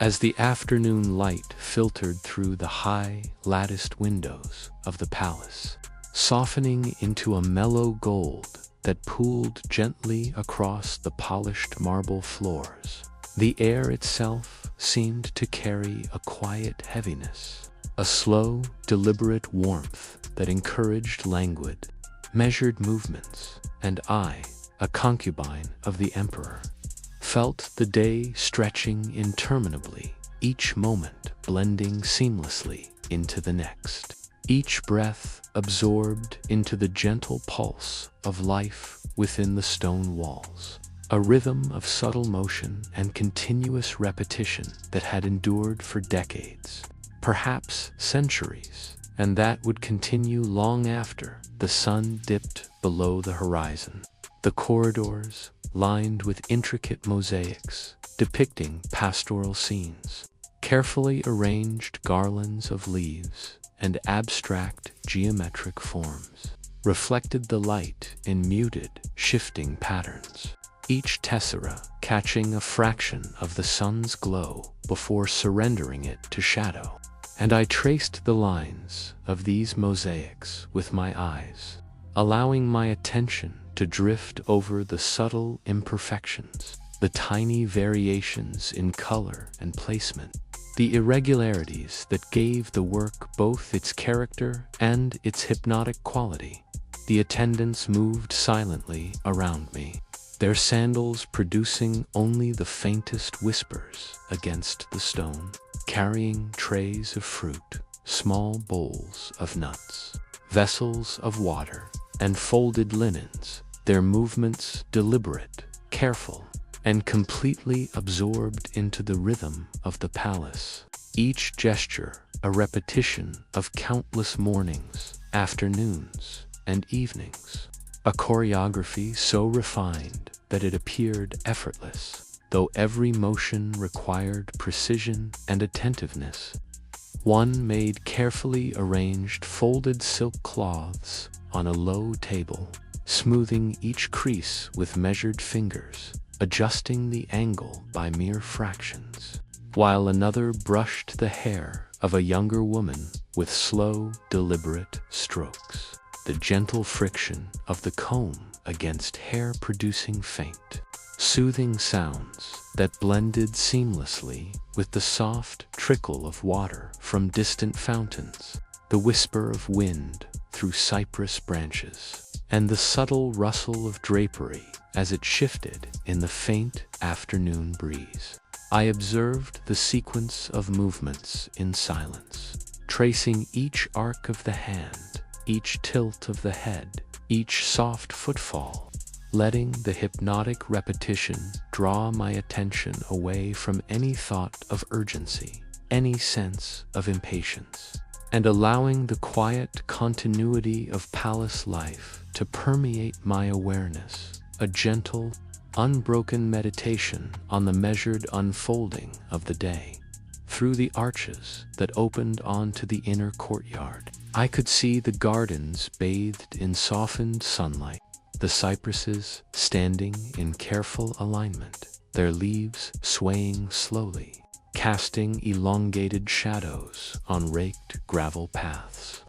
As the afternoon light filtered through the high, latticed windows of the palace, softening into a mellow gold that pooled gently across the polished marble floors, the air itself seemed to carry a quiet heaviness, a slow, deliberate warmth that encouraged languid, measured movements, and I, a concubine of the emperor, felt the day stretching interminably, each moment blending seamlessly into the next, each breath absorbed into the gentle pulse of life within the stone walls, a rhythm of subtle motion and continuous repetition that had endured for decades, perhaps centuries, and that would continue long after the sun dipped below the horizon. The corridors, lined with intricate mosaics depicting pastoral scenes, carefully arranged garlands of leaves, and abstract geometric forms, reflected the light in muted, shifting patterns, each tessera catching a fraction of the sun's glow before surrendering it to shadow. And I traced the lines of these mosaics with my eyes, allowing my attention to drift over the subtle imperfections, the tiny variations in color and placement, the irregularities that gave the work both its character and its hypnotic quality. The attendants moved silently around me, their sandals producing only the faintest whispers against the stone, carrying trays of fruit, small bowls of nuts, vessels of water, and folded linens, their movements deliberate, careful, and completely absorbed into the rhythm of the palace, each gesture a repetition of countless mornings, afternoons, and evenings, a choreography so refined that it appeared effortless, though every motion required precision and attentiveness. One made carefully arranged folded silk cloths on a low table, smoothing each crease with measured fingers, adjusting the angle by mere fractions, while another brushed the hair of a younger woman with slow, deliberate strokes, the gentle friction of the comb against hair producing faint, soothing sounds that blended seamlessly with the soft trickle of water from distant fountains, the whisper of wind through cypress branches, and the subtle rustle of drapery as it shifted in the faint afternoon breeze. I observed the sequence of movements in silence, tracing each arc of the hand, each tilt of the head, each soft footfall, letting the hypnotic repetition draw my attention away from any thought of urgency, any sense of impatience, and allowing the quiet continuity of palace life to permeate my awareness, a gentle, unbroken meditation on the measured unfolding of the day. Through the arches that opened onto the inner courtyard, I could see the gardens bathed in softened sunlight, the cypresses standing in careful alignment, their leaves swaying slowly, casting elongated shadows on raked gravel paths,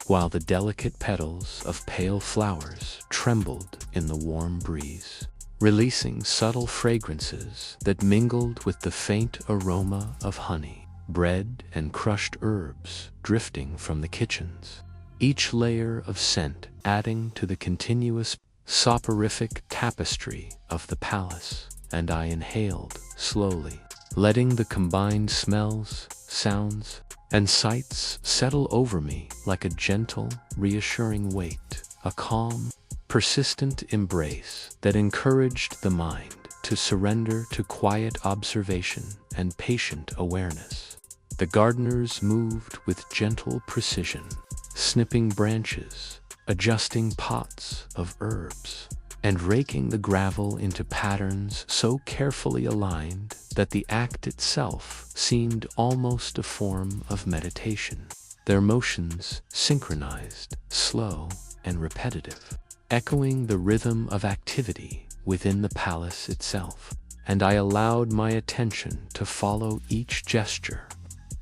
while the delicate petals of pale flowers trembled in the warm breeze, releasing subtle fragrances that mingled with the faint aroma of honey, bread, and crushed herbs drifting from the kitchens, each layer of scent adding to the continuous soporific tapestry of the palace. And I inhaled slowly, letting the combined smells, sounds, and sights settle over me like a gentle, reassuring weight, a calm, persistent embrace that encouraged the mind to surrender to quiet observation and patient awareness. The gardeners moved with gentle precision, snipping branches, adjusting pots of herbs, and raking the gravel into patterns so carefully aligned that the act itself seemed almost a form of meditation. Their motions synchronized, slow and repetitive, echoing the rhythm of activity within the palace itself. And I allowed my attention to follow each gesture,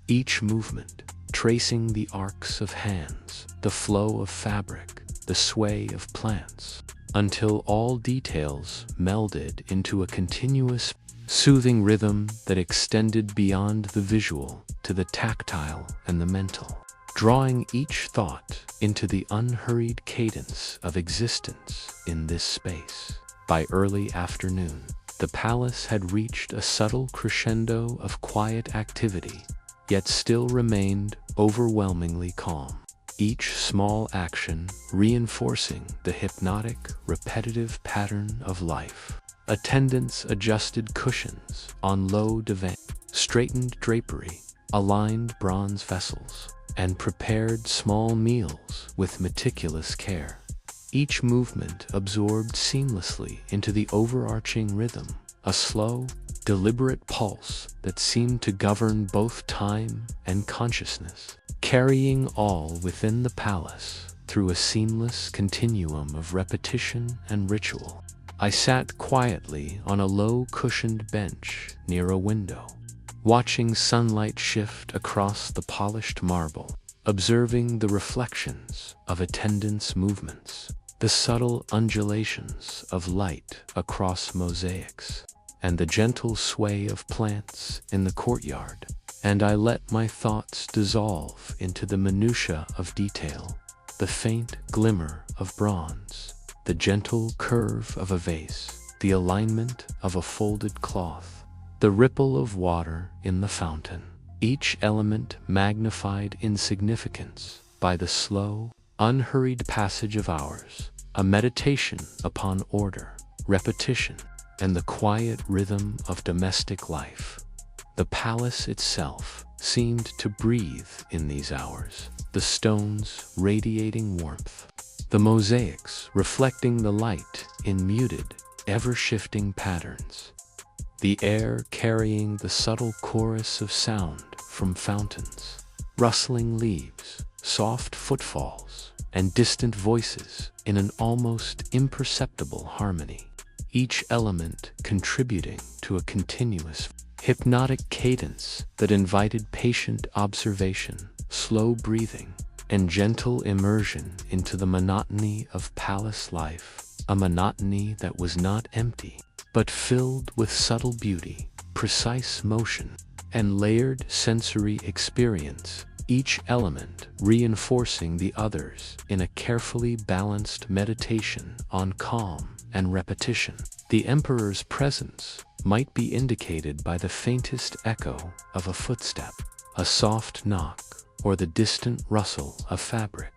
each movement, tracing the arcs of hands, the flow of fabric, the sway of plants, until all details melded into a continuous, soothing rhythm that extended beyond the visual to the tactile and the mental, drawing each thought into the unhurried cadence of existence in this space. By early afternoon, the palace had reached a subtle crescendo of quiet activity, yet still remained overwhelmingly calm. Each small action reinforcing the hypnotic, repetitive pattern of life. Attendants adjusted cushions on low divan, straightened drapery, aligned bronze vessels, and prepared small meals with meticulous care. Each movement absorbed seamlessly into the overarching rhythm, a slow, deliberate pulse that seemed to govern both time and consciousness, carrying all within the palace through a seamless continuum of repetition and ritual. I sat quietly on a low-cushioned bench near a window, watching sunlight shift across the polished marble, observing the reflections of attendants' movements, the subtle undulations of light across mosaics, and the gentle sway of plants in the courtyard. And I let my thoughts dissolve into the minutiae of detail, the faint glimmer of bronze, the gentle curve of a vase, the alignment of a folded cloth, the ripple of water in the fountain, each element magnified in significance by the slow, unhurried passage of hours, a meditation upon order, repetition, and the quiet rhythm of domestic life. The palace itself seemed to breathe in these hours, the stones radiating warmth, the mosaics reflecting the light in muted, ever-shifting patterns, the air carrying the subtle chorus of sound from fountains, rustling leaves, soft footfalls, and distant voices in an almost imperceptible harmony, each element contributing to a continuous, hypnotic cadence that invited patient observation, slow breathing, and gentle immersion into the monotony of palace life, a monotony that was not empty, but filled with subtle beauty, precise motion, and layered sensory experience, each element reinforcing the others in a carefully balanced meditation on calm and repetition. The emperor's presence might be indicated by the faintest echo of a footstep, a soft knock, or the distant rustle of fabric.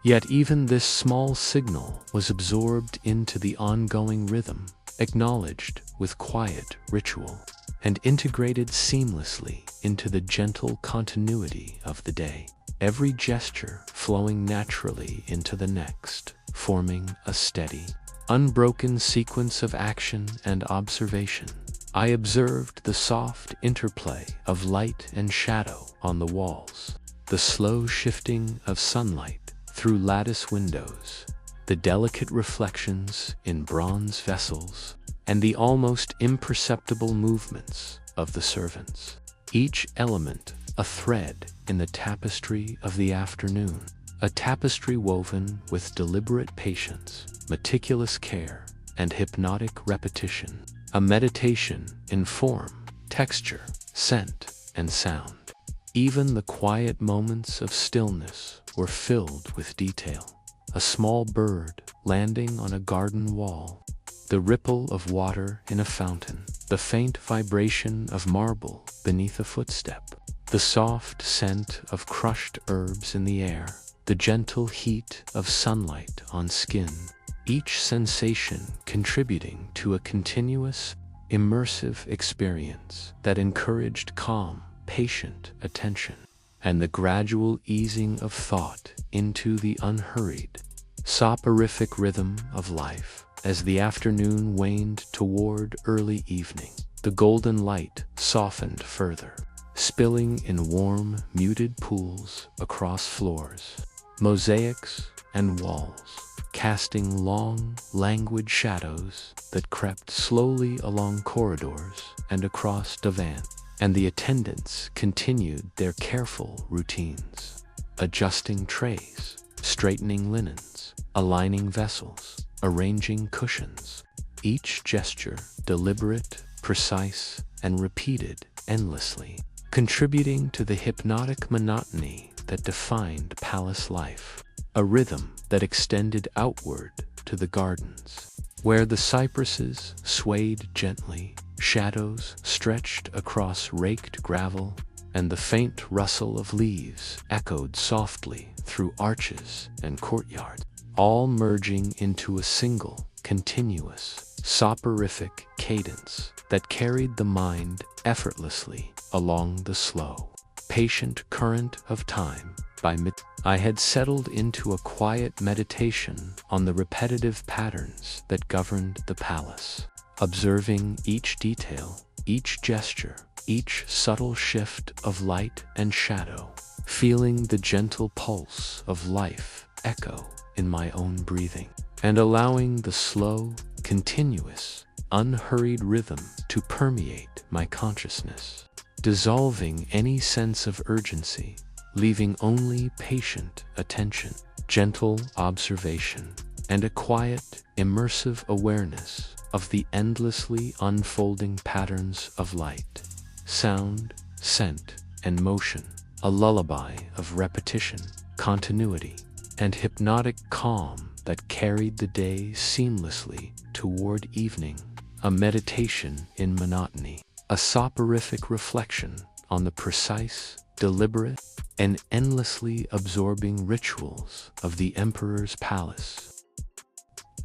Yet even this small signal was absorbed into the ongoing rhythm, acknowledged with quiet ritual, and integrated seamlessly into the gentle continuity of the day, every gesture flowing naturally into the next, forming a steady, unbroken sequence of action and observation. I observed the soft interplay of light and shadow on the walls, the slow shifting of sunlight through lattice windows, the delicate reflections in bronze vessels, and the almost imperceptible movements of the servants, each element a thread in the tapestry of the afternoon, a tapestry woven with deliberate patience, meticulous care, and hypnotic repetition, a meditation in form, texture, scent, and sound. Even the quiet moments of stillness were filled with detail. A small bird landing on a garden wall, the ripple of water in a fountain, the faint vibration of marble beneath a footstep, the soft scent of crushed herbs in the air, the gentle heat of sunlight on skin, each sensation contributing to a continuous, immersive experience that encouraged calm, patient attention, and the gradual easing of thought into the unhurried, soporific rhythm of life. As the afternoon waned toward early evening, the golden light softened further, spilling in warm, muted pools across floors, mosaics, and walls, casting long, languid shadows that crept slowly along corridors and across divans. And the attendants continued their careful routines, adjusting trays, straightening linens, aligning vessels, arranging cushions, each gesture deliberate, precise, and repeated endlessly, contributing to the hypnotic monotony that defined palace life, a rhythm that extended outward to the gardens, where the cypresses swayed gently, shadows stretched across raked gravel, and the faint rustle of leaves echoed softly through arches and courtyards, all merging into a single, continuous, soporific cadence that carried the mind effortlessly along the slow, patient current of time. I had settled into a quiet meditation on the repetitive patterns that governed the palace, observing each detail, each gesture, each subtle shift of light and shadow, feeling the gentle pulse of life echo in my own breathing, and allowing the slow, continuous, unhurried rhythm to permeate my consciousness, dissolving any sense of urgency, leaving only patient attention, gentle observation, and a quiet, immersive awareness of the endlessly unfolding patterns of light, sound, scent, and motion, a lullaby of repetition, continuity, and hypnotic calm that carried the day seamlessly toward evening, a meditation in monotony, a soporific reflection on the precise, deliberate, and endlessly absorbing rituals of the emperor's palace.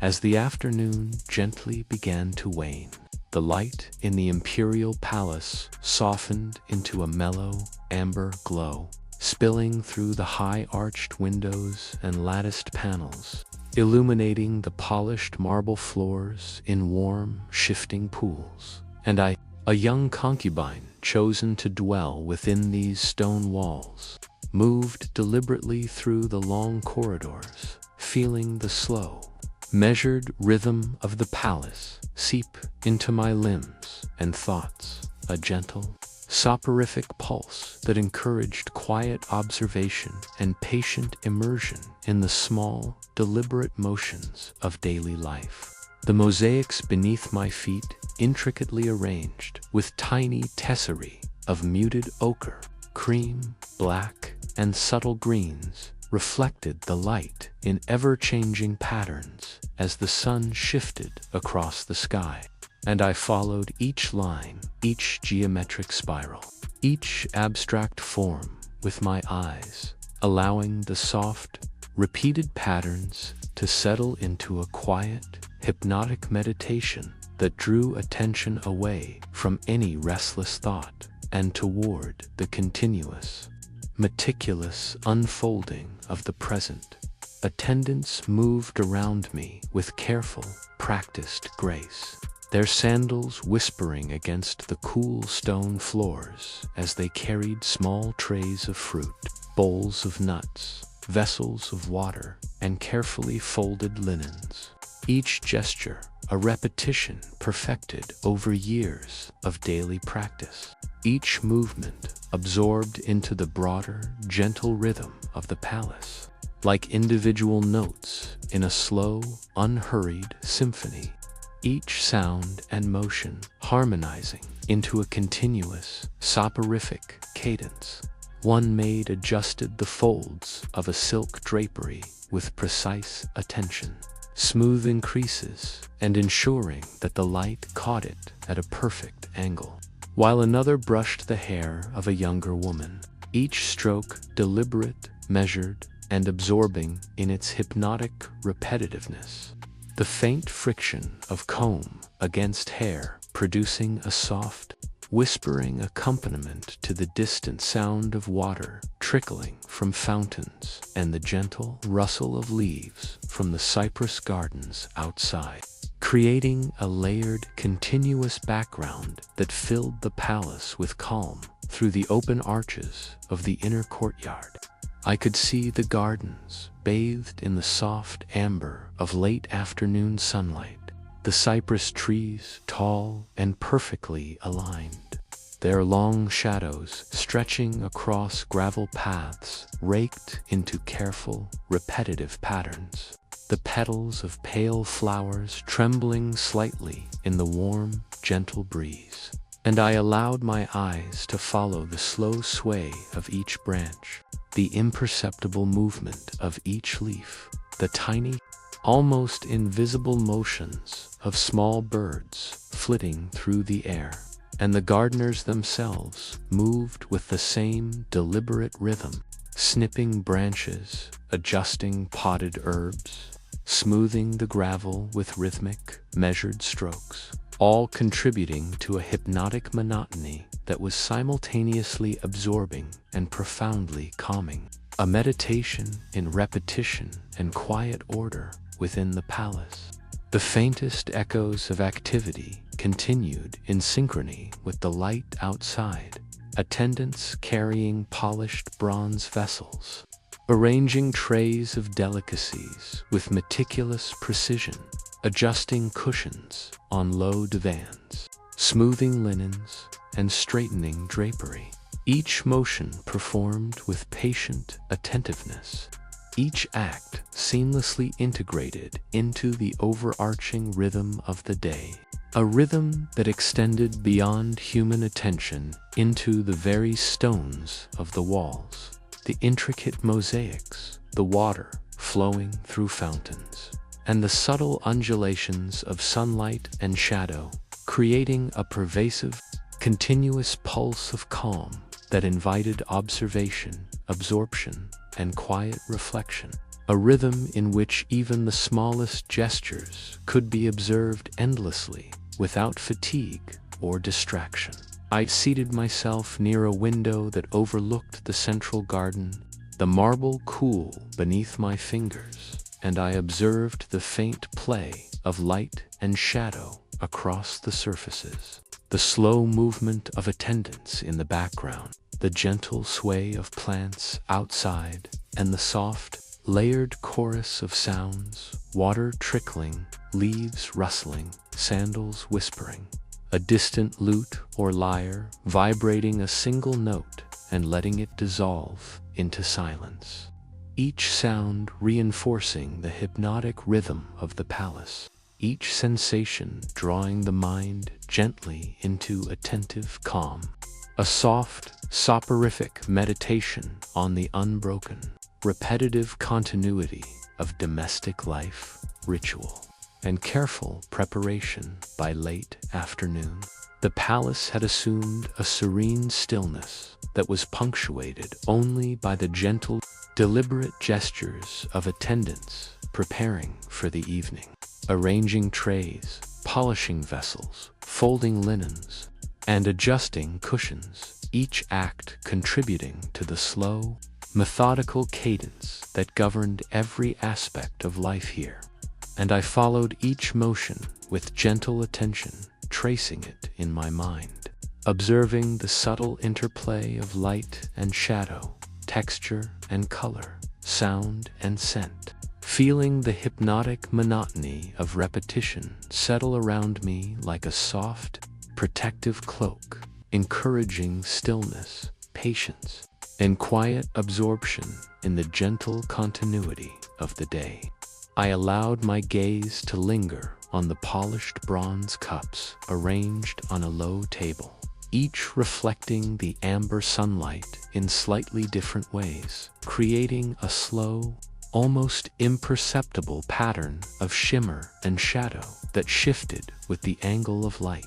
As the afternoon gently began to wane, the light in the imperial palace softened into a mellow, amber glow, spilling through the high-arched windows and latticed panels, illuminating the polished marble floors in warm, shifting pools. And I, a young concubine chosen to dwell within these stone walls, moved deliberately through the long corridors, feeling the slow, measured rhythm of the palace seep into my limbs and thoughts, a gentle, soporific pulse that encouraged quiet observation and patient immersion in the small, deliberate motions of daily life. The mosaics beneath my feet, intricately arranged with tiny tesserae of muted ochre, cream, black, and subtle greens, reflected the light in ever-changing patterns as the sun shifted across the sky. And I followed each line, each geometric spiral, each abstract form with my eyes, allowing the soft, repeated patterns to settle into a quiet, hypnotic meditation that drew attention away from any restless thought and toward the continuous, meticulous unfolding of the present. Attendants moved around me with careful, practiced grace, their sandals whispering against the cool stone floors as they carried small trays of fruit, bowls of nuts, vessels of water, and carefully folded linens. Each gesture, a repetition perfected over years of daily practice. Each movement absorbed into the broader, gentle rhythm of the palace, like individual notes in a slow, unhurried symphony. Each sound and motion harmonizing into a continuous, soporific cadence. One maid adjusted the folds of a silk drapery with precise attention, smoothing creases and ensuring that the light caught it at a perfect angle, while another brushed the hair of a younger woman, each stroke deliberate, measured, and absorbing in its hypnotic repetitiveness. The faint friction of comb against hair producing a soft, whispering accompaniment to the distant sound of water trickling from fountains and the gentle rustle of leaves from the cypress gardens outside, creating a layered, continuous background that filled the palace with calm. Through the open arches of the inner courtyard, I could see the gardens bathed in the soft amber of late afternoon sunlight, the cypress trees tall and perfectly aligned, their long shadows stretching across gravel paths raked into careful, repetitive patterns, the petals of pale flowers trembling slightly in the warm, gentle breeze. And I allowed my eyes to follow the slow sway of each branch, the imperceptible movement of each leaf, the tiny, almost invisible motions of small birds flitting through the air. And the gardeners themselves moved with the same deliberate rhythm, snipping branches, adjusting potted herbs, smoothing the gravel with rhythmic, measured strokes, all contributing to a hypnotic monotony that was simultaneously absorbing and profoundly calming. A meditation in repetition and quiet order within the palace. The faintest echoes of activity continued in synchrony with the light outside, attendants carrying polished bronze vessels, arranging trays of delicacies with meticulous precision, adjusting cushions on low divans, smoothing linens, and straightening drapery. Each motion performed with patient attentiveness, each act seamlessly integrated into the overarching rhythm of the day, a rhythm that extended beyond human attention into the very stones of the walls, the intricate mosaics, the water flowing through fountains, and the subtle undulations of sunlight and shadow, creating a pervasive, continuous pulse of calm that invited observation, absorption, and quiet reflection, a rhythm in which even the smallest gestures could be observed endlessly without fatigue or distraction. I seated myself near a window that overlooked the central garden, the marble cool beneath my fingers, and I observed the faint play of light and shadow across the surfaces, the slow movement of attendants in the background, the gentle sway of plants outside, and the soft, layered chorus of sounds, water trickling, leaves rustling, sandals whispering, a distant lute or lyre vibrating a single note and letting it dissolve into silence, each sound reinforcing the hypnotic rhythm of the palace, each sensation drawing the mind gently into attentive calm, a soft, soporific meditation on the unbroken, repetitive continuity of domestic life, ritual, and careful preparation. By late afternoon, the palace had assumed a serene stillness that was punctuated only by the gentle, deliberate gestures of attendants preparing for the evening, arranging trays, polishing vessels, folding linens, and adjusting cushions, each act contributing to the slow, methodical cadence that governed every aspect of life here. And I followed each motion with gentle attention, tracing it in my mind, observing the subtle interplay of light and shadow, texture and color, sound and scent, feeling the hypnotic monotony of repetition settle around me like a soft, protective cloak, encouraging stillness, patience, and quiet absorption in the gentle continuity of the day. I allowed my gaze to linger on the polished bronze cups arranged on a low table, each reflecting the amber sunlight in slightly different ways, creating a slow, almost imperceptible pattern of shimmer and shadow that shifted with the angle of light.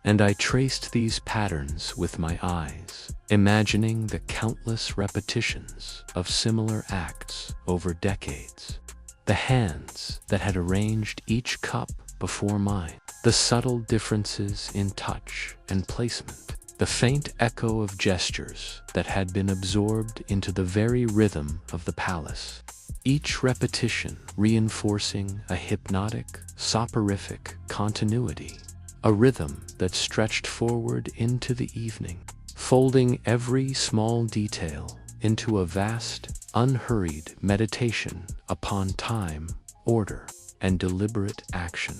And I traced these patterns with my eyes, imagining the countless repetitions of similar acts over decades, the hands that had arranged each cup before mine, the subtle differences in touch and placement, the faint echo of gestures that had been absorbed into the very rhythm of the palace. Each repetition reinforcing a hypnotic, soporific continuity, a rhythm that stretched forward into the evening, folding every small detail into a vast, unhurried meditation upon time, order, and deliberate action.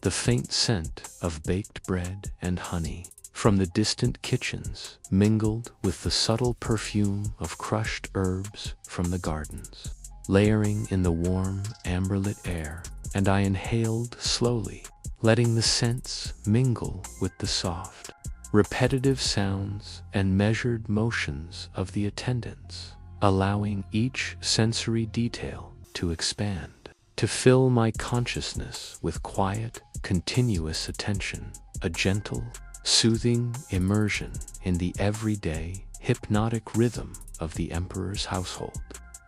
The faint scent of baked bread and honey from the distant kitchens mingled with the subtle perfume of crushed herbs from the gardens, layering in the warm, amber-lit air, and I inhaled slowly, letting the scents mingle with the soft, repetitive sounds and measured motions of the attendants, allowing each sensory detail to expand, to fill my consciousness with quiet, continuous attention, a gentle, soothing immersion in the everyday, hypnotic rhythm of the emperor's household.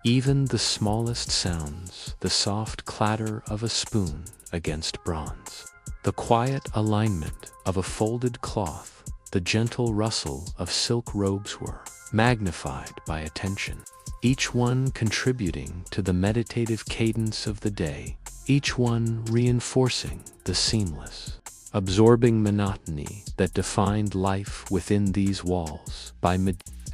Even the smallest sounds, the soft clatter of a spoon against bronze, the quiet alignment of a folded cloth, the gentle rustle of silk robes were magnified by attention, each one contributing to the meditative cadence of the day, each one reinforcing the seamless, absorbing monotony that defined life within these walls.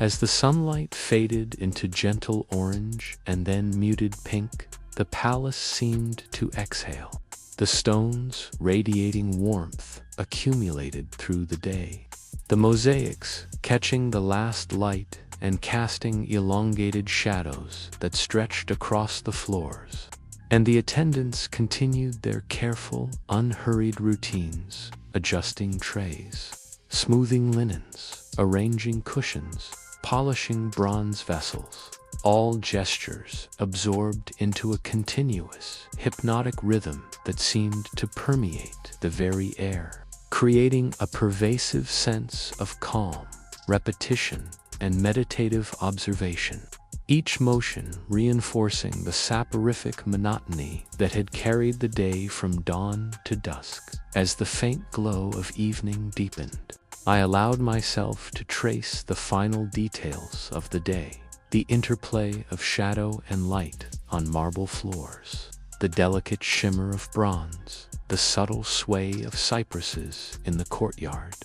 As the sunlight faded into gentle orange and then muted pink, the palace seemed to exhale, the stones radiating warmth accumulated through the day, the mosaics catching the last light and casting elongated shadows that stretched across the floors. And the attendants continued their careful, unhurried routines, adjusting trays, smoothing linens, arranging cushions, polishing bronze vessels, all gestures absorbed into a continuous, hypnotic rhythm that seemed to permeate the very air, creating a pervasive sense of calm, repetition, and meditative observation. Each motion reinforcing the soporific monotony that had carried the day from dawn to dusk. As the faint glow of evening deepened, I allowed myself to trace the final details of the day, the interplay of shadow and light on marble floors, the delicate shimmer of bronze, the subtle sway of cypresses in the courtyard,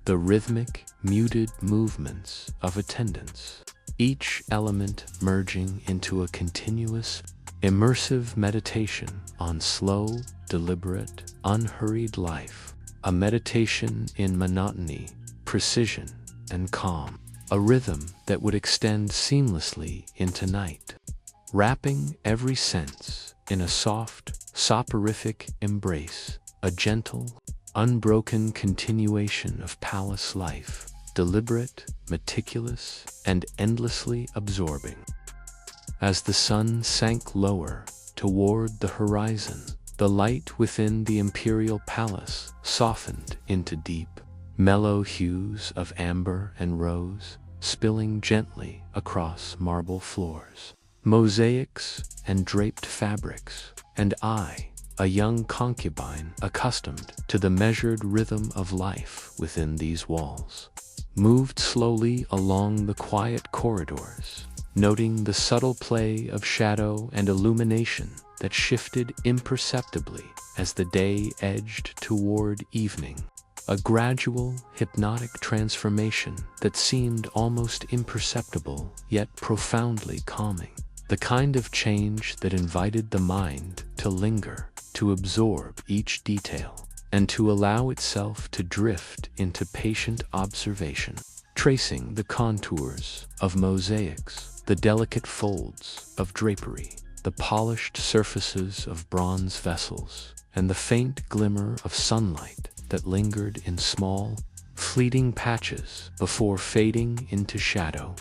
the rhythmic, muted movements of attendants, each element merging into a continuous, immersive meditation on slow, deliberate, unhurried life, a meditation in monotony, precision, and calm, a rhythm that would extend seamlessly into night, wrapping every sense in a soft, soporific embrace, a gentle, unbroken continuation of palace life, deliberate, meticulous, and endlessly absorbing. As the sun sank lower toward the horizon, the light within the imperial palace softened into deep, mellow hues of amber and rose, spilling gently across marble floors, mosaics, and draped fabrics, and I, a young concubine accustomed to the measured rhythm of life within these walls, moved slowly along the quiet corridors, noting the subtle play of shadow and illumination that shifted imperceptibly as the day edged toward evening, a gradual, hypnotic transformation that seemed almost imperceptible yet profoundly calming, the kind of change that invited the mind to linger, to absorb each detail, and to allow itself to drift into patient observation, tracing the contours of mosaics, the delicate folds of drapery, the polished surfaces of bronze vessels, and the faint glimmer of sunlight that lingered in small, fleeting patches before fading into shadow.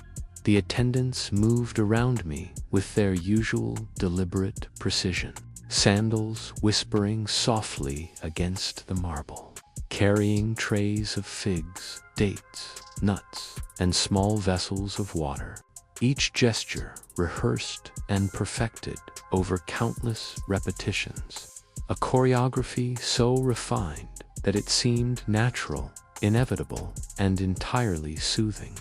The attendants moved around me with their usual deliberate precision, sandals whispering softly against the marble, carrying trays of figs, dates, nuts, and small vessels of water, each gesture rehearsed and perfected over countless repetitions, a choreography so refined that it seemed natural inevitable, and entirely soothing.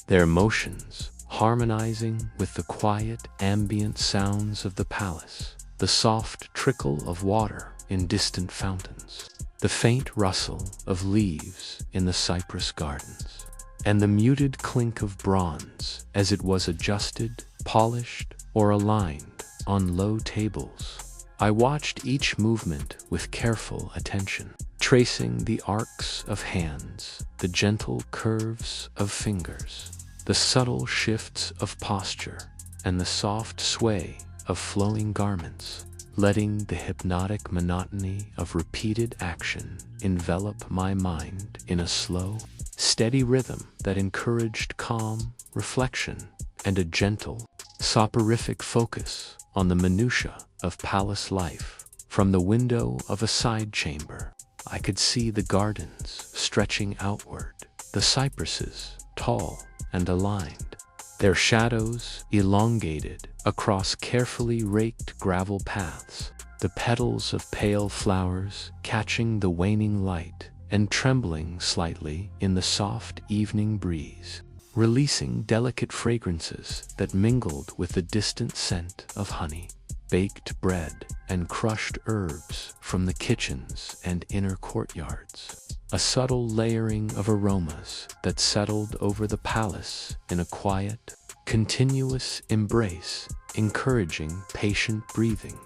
Their motions harmonizing with the quiet ambient sounds of the palace, the soft trickle of water in distant fountains, the faint rustle of leaves in the cypress gardens, and the muted clink of bronze as it was adjusted, polished, or aligned on low tables. I watched each movement with careful attention, tracing the arcs of hands, the gentle curves of fingers, the subtle shifts of posture, and the soft sway of flowing garments, letting the hypnotic monotony of repeated action envelop my mind in a slow, steady rhythm that encouraged calm reflection and a gentle, soporific focus on the minutiae of palace life. From the window of a side chamber, I could see the gardens stretching outward, the cypresses tall and aligned, their shadows elongated across carefully raked gravel paths, the petals of pale flowers catching the waning light and trembling slightly in the soft evening breeze, releasing delicate fragrances that mingled with the distant scent of honey, baked bread, and crushed herbs from the kitchens and inner courtyards. A subtle layering of aromas that settled over the palace in a quiet, continuous embrace, encouraging patient breathing,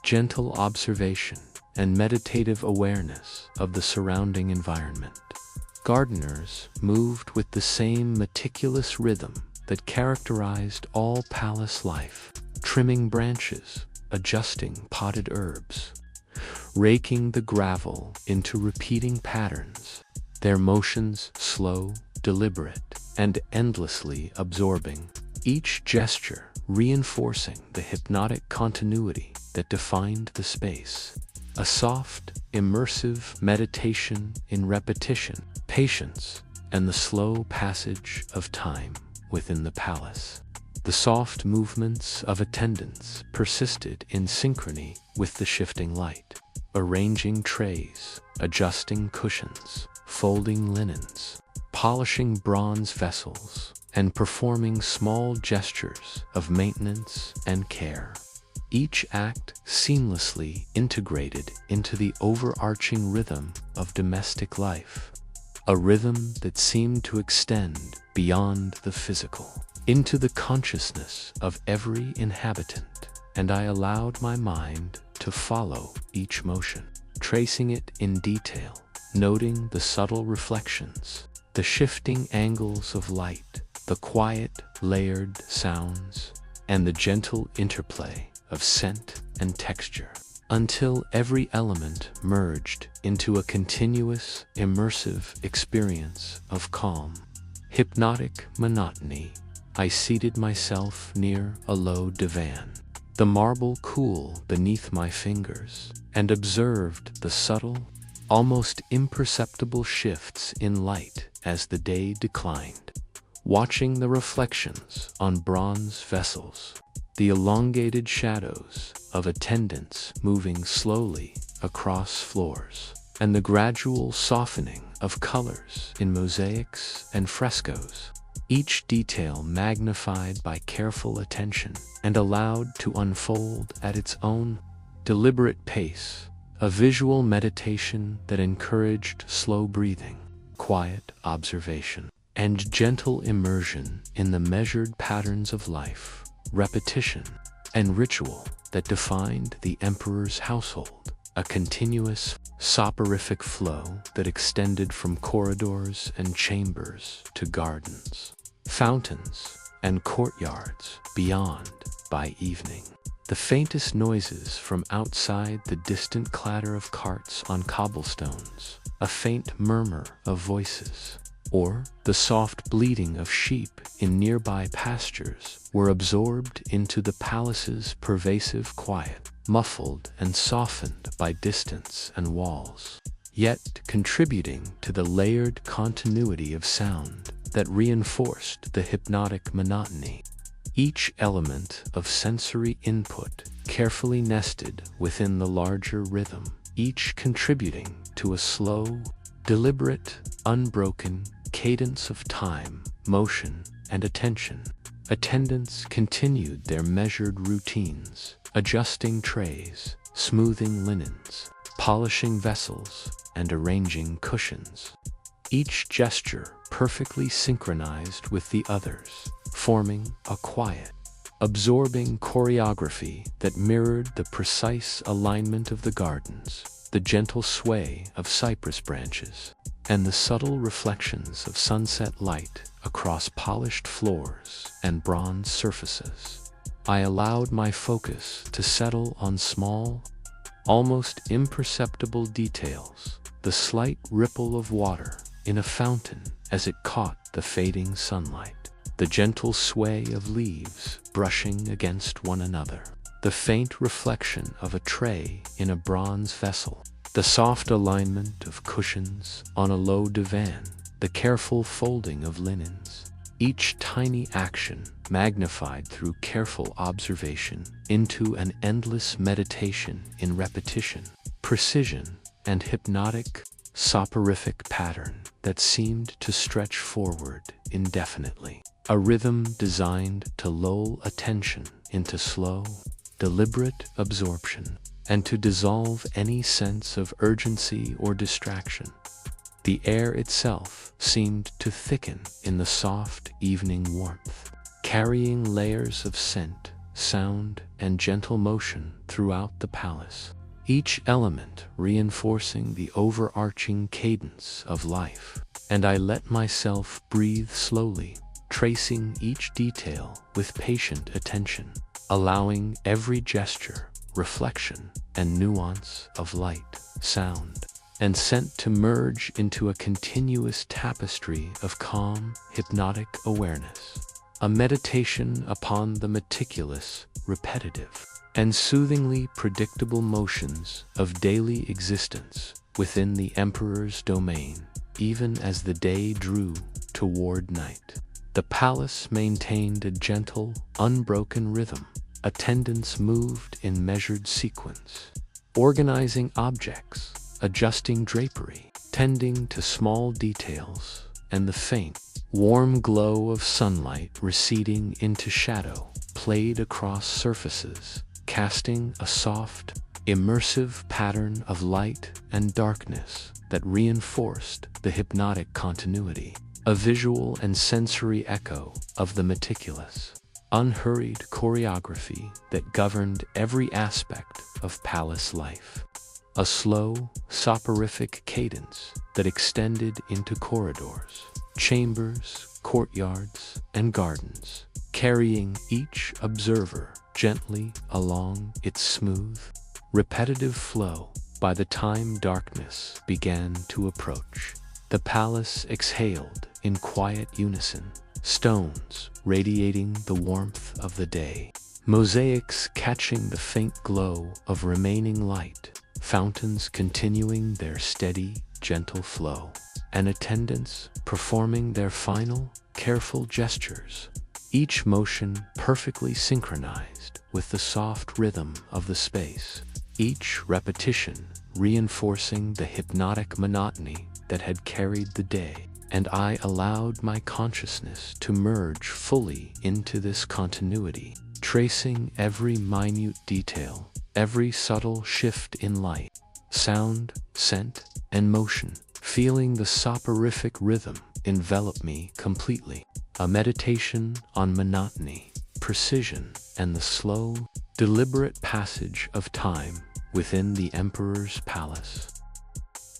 gentle observation, and meditative awareness of the surrounding environment. Gardeners moved with the same meticulous rhythm that characterized all palace life, trimming branches, adjusting potted herbs, raking the gravel into repeating patterns, their motions slow, deliberate, and endlessly absorbing, each gesture reinforcing the hypnotic continuity that defined the space. A soft, immersive meditation in repetition, patience, and the slow passage of time within the palace. The soft movements of attendants persisted in synchrony with the shifting light, arranging trays, adjusting cushions, folding linens, polishing bronze vessels, and performing small gestures of maintenance and care. Each act seamlessly integrated into the overarching rhythm of domestic life, a rhythm that seemed to extend beyond the physical, into the consciousness of every inhabitant, and I allowed my mind to follow each motion, tracing it in detail, noting the subtle reflections, the shifting angles of light, the quiet, layered sounds, and the gentle interplay of scent and texture, until every element merged into a continuous, immersive experience of calm, hypnotic monotony. I seated myself near a low divan, the marble cool beneath my fingers, and observed the subtle, almost imperceptible shifts in light as the day declined, watching the reflections on bronze vessels, the elongated shadows of attendants moving slowly across floors, and the gradual softening of colors in mosaics and frescoes, each detail magnified by careful attention and allowed to unfold at its own deliberate pace, a visual meditation that encouraged slow breathing, quiet observation, and gentle immersion in the measured patterns of life, repetition, and ritual that defined the emperor's household, a continuous, soporific flow that extended from corridors and chambers to gardens, fountains, and courtyards beyond. By evening, the faintest noises from outside, the distant clatter of carts on cobblestones, a faint murmur of voices, or the soft bleating of sheep in nearby pastures were absorbed into the palace's pervasive quiet, muffled and softened by distance and walls, yet contributing to the layered continuity of sound that reinforced the hypnotic monotony. Each element of sensory input carefully nested within the larger rhythm, each contributing to a slow, deliberate, unbroken cadence of time, motion, and attention. Attendants continued their measured routines, adjusting trays, smoothing linens, polishing vessels, and arranging cushions. Each gesture perfectly synchronized with the others, forming a quiet, absorbing choreography that mirrored the precise alignment of the gardens, the gentle sway of cypress branches, and the subtle reflections of sunset light across polished floors and bronze surfaces. I allowed my focus to settle on small, almost imperceptible details, the slight ripple of water in a fountain as it caught the fading sunlight, the gentle sway of leaves brushing against one another, the faint reflection of a tray in a bronze vessel, the soft alignment of cushions on a low divan, the careful folding of linens. Each tiny action magnified through careful observation into an endless meditation in repetition, precision, and hypnotic, soporific pattern that seemed to stretch forward indefinitely. A rhythm designed to lull attention into slow, deliberate absorption and to dissolve any sense of urgency or distraction. The air itself seemed to thicken in the soft evening warmth, carrying layers of scent, sound, and gentle motion throughout the palace, each element reinforcing the overarching cadence of life. And I let myself breathe slowly, tracing each detail with patient attention, allowing every gesture, reflection, and nuance of light, sound, and scent to merge into a continuous tapestry of calm, hypnotic awareness. A meditation upon the meticulous, repetitive, and soothingly predictable motions of daily existence within the Emperor's domain, even as the day drew toward night. The palace maintained a gentle, unbroken rhythm. Attendants moved in measured sequence, organizing objects, adjusting drapery, tending to small details, and the faint, warm glow of sunlight receding into shadow played across surfaces, casting a soft, immersive pattern of light and darkness that reinforced the hypnotic continuity, a visual and sensory echo of the meticulous, unhurried choreography that governed every aspect of palace life. A slow, soporific cadence that extended into corridors, chambers, courtyards, and gardens, carrying each observer gently along its smooth, repetitive flow. By the time darkness began to approach, the palace exhaled in quiet unison, stones radiating the warmth of the day, mosaics catching the faint glow of remaining light, fountains continuing their steady, gentle flow, and attendants performing their final, careful gestures, each motion perfectly synchronized with the soft rhythm of the space, each repetition reinforcing the hypnotic monotony that had carried the day. And I allowed my consciousness to merge fully into this continuity, tracing every minute detail, every subtle shift in light, sound, scent, and motion, feeling the soporific rhythm envelop me completely. A meditation on monotony, precision, and the slow, deliberate passage of time within the Emperor's palace.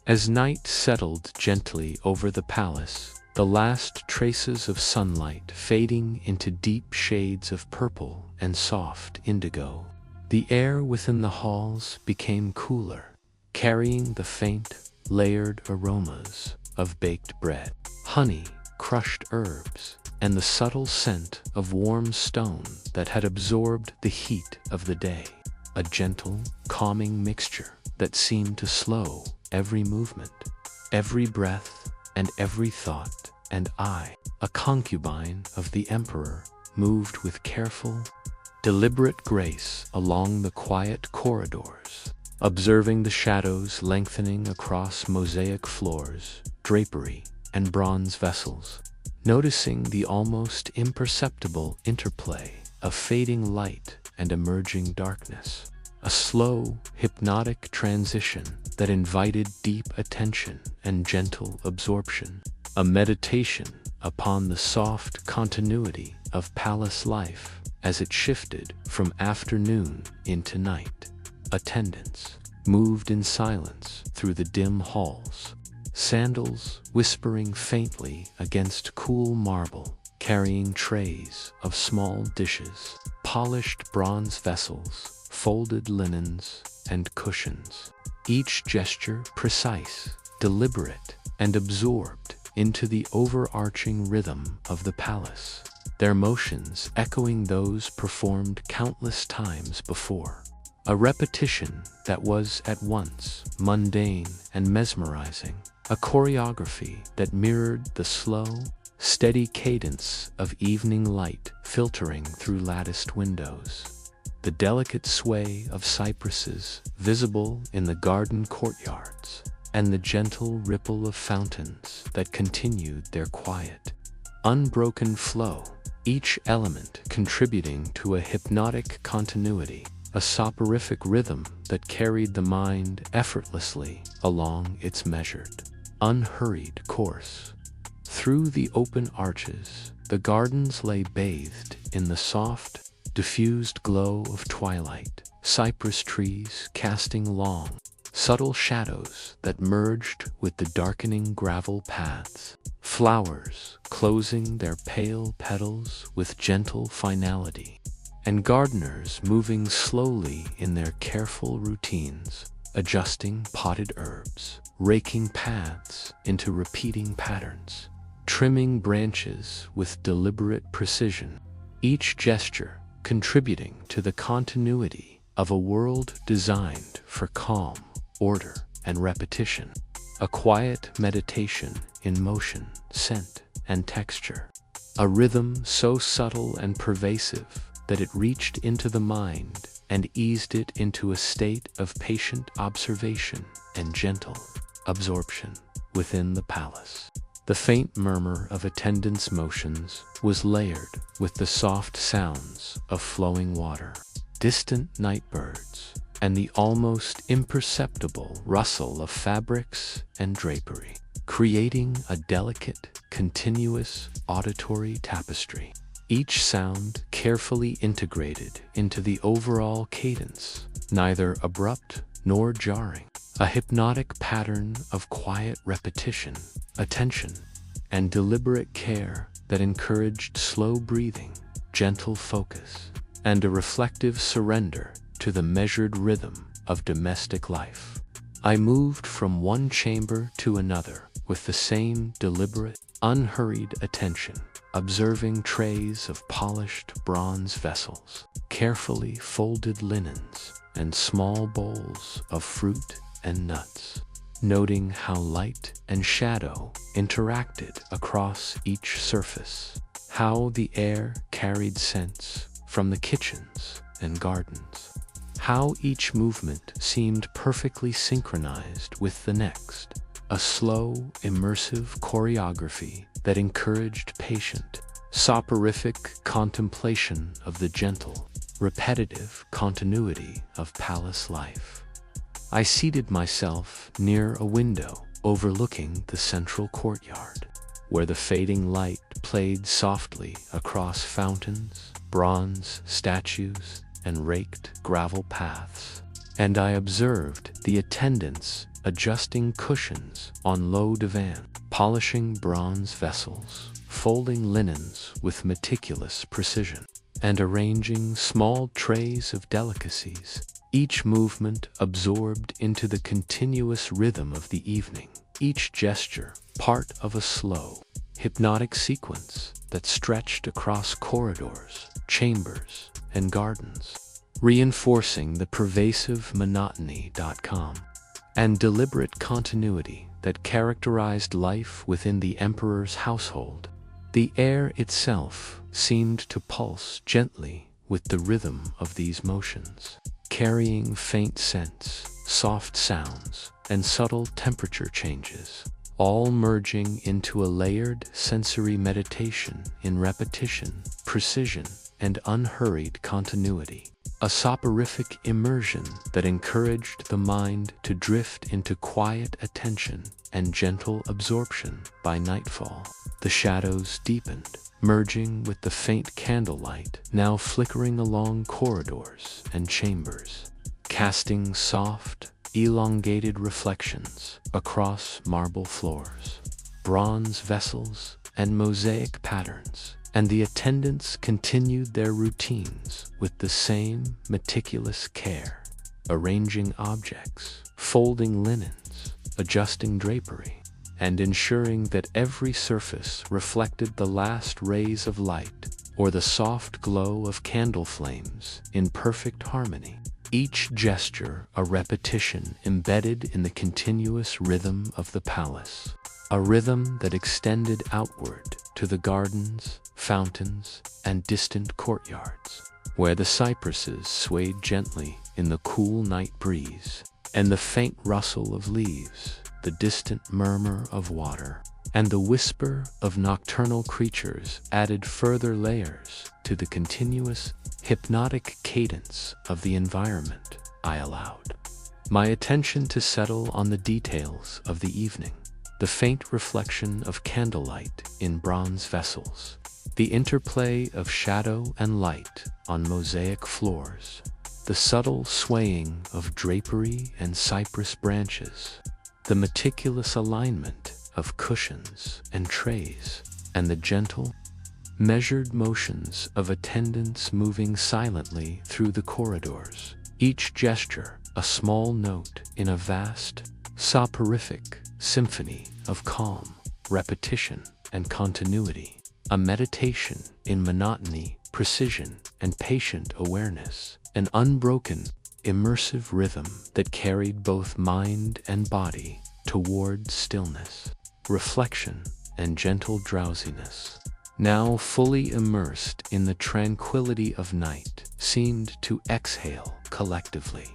As night settled gently over the palace, the last traces of sunlight fading into deep shades of purple and soft indigo, the air within the halls became cooler, carrying the faint, layered aromas of baked bread, honey, crushed herbs, and the subtle scent of warm stone that had absorbed the heat of the day, a gentle, calming mixture that seemed to slow every movement, every breath, and every thought. And I, a concubine of the Emperor, moved with careful, deliberate grace along the quiet corridors, observing the shadows lengthening across mosaic floors, drapery, and bronze vessels, noticing the almost imperceptible interplay of fading light and emerging darkness. A slow, hypnotic transition that invited deep attention and gentle absorption. A meditation upon the soft continuity of palace life as it shifted from afternoon into night. Attendants moved in silence through the dim halls, sandals whispering faintly against cool marble, carrying trays of small dishes, polished bronze vessels, folded linens, and cushions. Each gesture precise, deliberate, and absorbed into the overarching rhythm of the palace, their motions echoing those performed countless times before. A repetition that was at once mundane and mesmerizing, a choreography that mirrored the slow, steady cadence of evening light filtering through latticed windows. The delicate sway of cypresses visible in the garden courtyards, and the gentle ripple of fountains that continued their quiet, unbroken flow, each element contributing to a hypnotic continuity, a soporific rhythm that carried the mind effortlessly along its measured, unhurried course. Through the open arches, the gardens lay bathed in the soft, diffused glow of twilight, cypress trees casting long, subtle shadows that merged with the darkening gravel paths, flowers closing their pale petals with gentle finality, and gardeners moving slowly in their careful routines, adjusting potted herbs, raking paths into repeating patterns, trimming branches with deliberate precision, each gesture contributing to the continuity of a world designed for calm, order, and repetition. A quiet meditation in motion, scent, and texture. A rhythm so subtle and pervasive that it reached into the mind and eased it into a state of patient observation and gentle absorption within the palace. The faint murmur of attendants' motions was layered with the soft sounds of flowing water, distant night birds, and the almost imperceptible rustle of fabrics and drapery, creating a delicate, continuous auditory tapestry. Each sound carefully integrated into the overall cadence, neither abrupt nor jarring. A hypnotic pattern of quiet repetition, attention, and deliberate care that encouraged slow breathing, gentle focus, and a reflective surrender to the measured rhythm of domestic life. I moved from one chamber to another with the same deliberate, unhurried attention, observing trays of polished bronze vessels, carefully folded linens, and small bowls of fruit and nuts, noting how light and shadow interacted across each surface, how the air carried scents from the kitchens and gardens, how each movement seemed perfectly synchronized with the next, a slow, immersive choreography that encouraged patient, soporific contemplation of the gentle, repetitive continuity of palace life. I seated myself near a window overlooking the central courtyard, where the fading light played softly across fountains, bronze statues, and raked gravel paths, and I observed the attendants adjusting cushions on low divan, polishing bronze vessels, folding linens with meticulous precision, and arranging small trays of delicacies, each movement absorbed into the continuous rhythm of the evening, each gesture part of a slow, hypnotic sequence that stretched across corridors, chambers, and gardens, reinforcing the pervasive monotony.com and deliberate continuity that characterized life within the emperor's household. The air itself seemed to pulse gently with the rhythm of these motions, carrying faint scents soft sounds, and subtle temperature changes, all merging into a layered sensory meditation in repetition, precision, and unhurried continuity. A soporific immersion that encouraged the mind to drift into quiet attention and gentle absorption. By nightfall, the shadows deepened, merging with the faint candlelight now flickering along corridors and chambers, casting soft, elongated reflections across marble floors, bronze vessels, and mosaic patterns. And the attendants continued their routines with the same meticulous care, arranging objects, folding linens, adjusting drapery, and ensuring that every surface reflected the last rays of light or the soft glow of candle flames in perfect harmony. Each gesture a repetition embedded in the continuous rhythm of the palace, a rhythm that extended outward to the gardens, fountains, and distant courtyards, where the cypresses swayed gently in the cool night breeze, and the faint rustle of leaves, the distant murmur of water, and the whisper of nocturnal creatures added further layers to the continuous, hypnotic cadence of the environment. I allowed my attention to settle on the details of the evening, the faint reflection of candlelight in bronze vessels, the interplay of shadow and light on mosaic floors, the subtle swaying of drapery and cypress branches, the meticulous alignment of cushions and trays, and the gentle, measured motions of attendants moving silently through the corridors, each gesture a small note in a vast, soporific symphony of calm, repetition, and continuity, a meditation in monotony, precision, and patient awareness, an unbroken, immersive rhythm that carried both mind and body toward stillness, reflection, and gentle drowsiness. Now fully immersed in the tranquility of night, seemed to exhale collectively.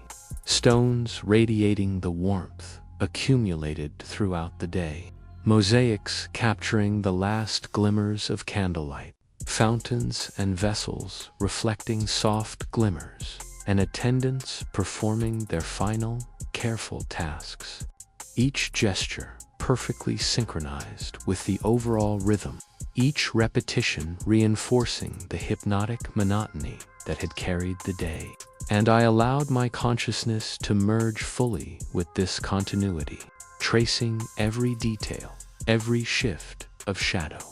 Stones radiating the warmth accumulated throughout the day, mosaics capturing the last glimmers of candlelight, fountains and vessels reflecting soft glimmers, and attendants performing their final, careful tasks. Each gesture perfectly synchronized with the overall rhythm, each repetition reinforcing the hypnotic monotony that had carried the day. And I allowed my consciousness to merge fully with this continuity, tracing every detail, every shift of shadow,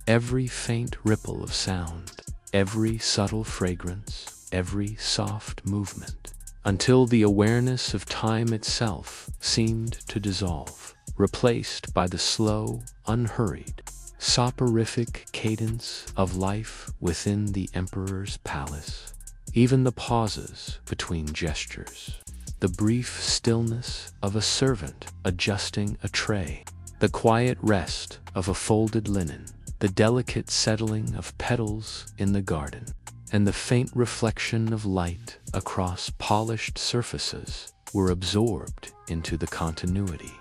every faint ripple of sound, every subtle fragrance, every soft movement, until the awareness of time itself seemed to dissolve, replaced by the slow, unhurried, soporific cadence of life within the emperor's palace. Even the pauses between gestures, the brief stillness of a servant adjusting a tray, the quiet rest of a folded linen, the delicate settling of petals in the garden, and the faint reflection of light across polished surfaces were absorbed into the continuity.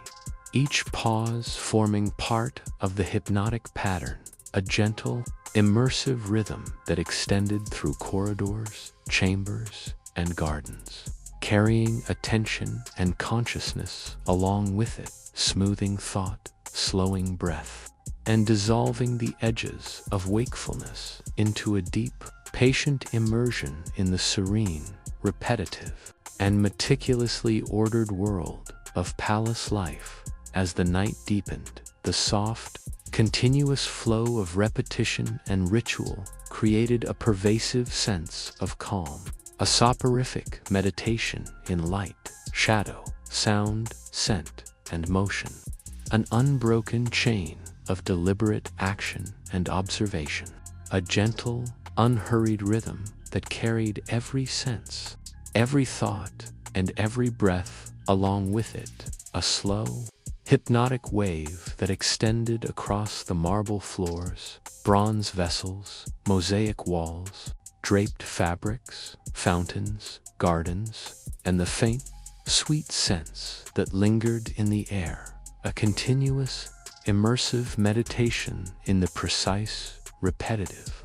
Each pause forming part of the hypnotic pattern, a gentle, immersive rhythm that extended through corridors, chambers, and gardens, carrying attention and consciousness along with it, smoothing thought, slowing breath, and dissolving the edges of wakefulness into a deep, patient immersion in the serene, repetitive, and meticulously ordered world of palace life. As the night deepened, the soft, continuous flow of repetition and ritual created a pervasive sense of calm, a soporific meditation in light, shadow, sound, scent, and motion, an unbroken chain of deliberate action and observation, a gentle, unhurried rhythm that carried every sense, every thought, and every breath along with it, a slow, hypnotic wave that extended across the marble floors, bronze vessels, mosaic walls, draped fabrics, fountains, gardens, and the faint, sweet scents that lingered in the air, a continuous, immersive meditation in the precise, repetitive,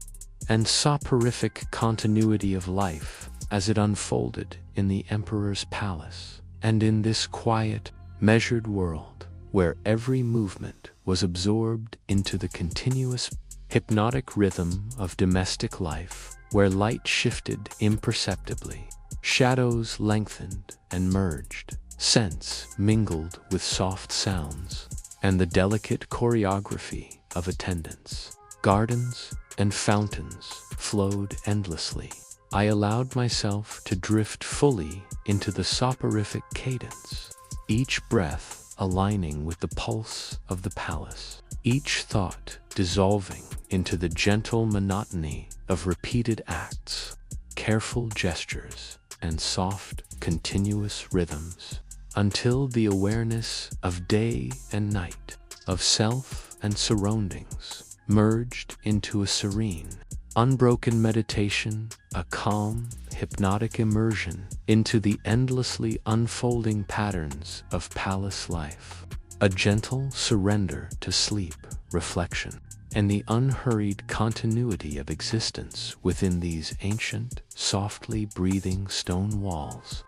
and soporific continuity of life as it unfolded in the emperor's palace. And in this quiet, measured world, where every movement was absorbed into the continuous, hypnotic rhythm of domestic life, where light shifted imperceptibly, shadows lengthened and merged, scents mingled with soft sounds, and the delicate choreography of attendance, gardens and fountains flowed endlessly, I allowed myself to drift fully into the soporific cadence, each breath aligning with the pulse of the palace, each thought dissolving into the gentle monotony of repeated acts, careful gestures, and soft, continuous rhythms, until the awareness of day and night, of self and surroundings, merged into a serene, unbroken meditation, a calm, hypnotic immersion into the endlessly unfolding patterns of palace life, a gentle surrender to sleep, reflection, and the unhurried continuity of existence within these ancient, softly breathing stone walls.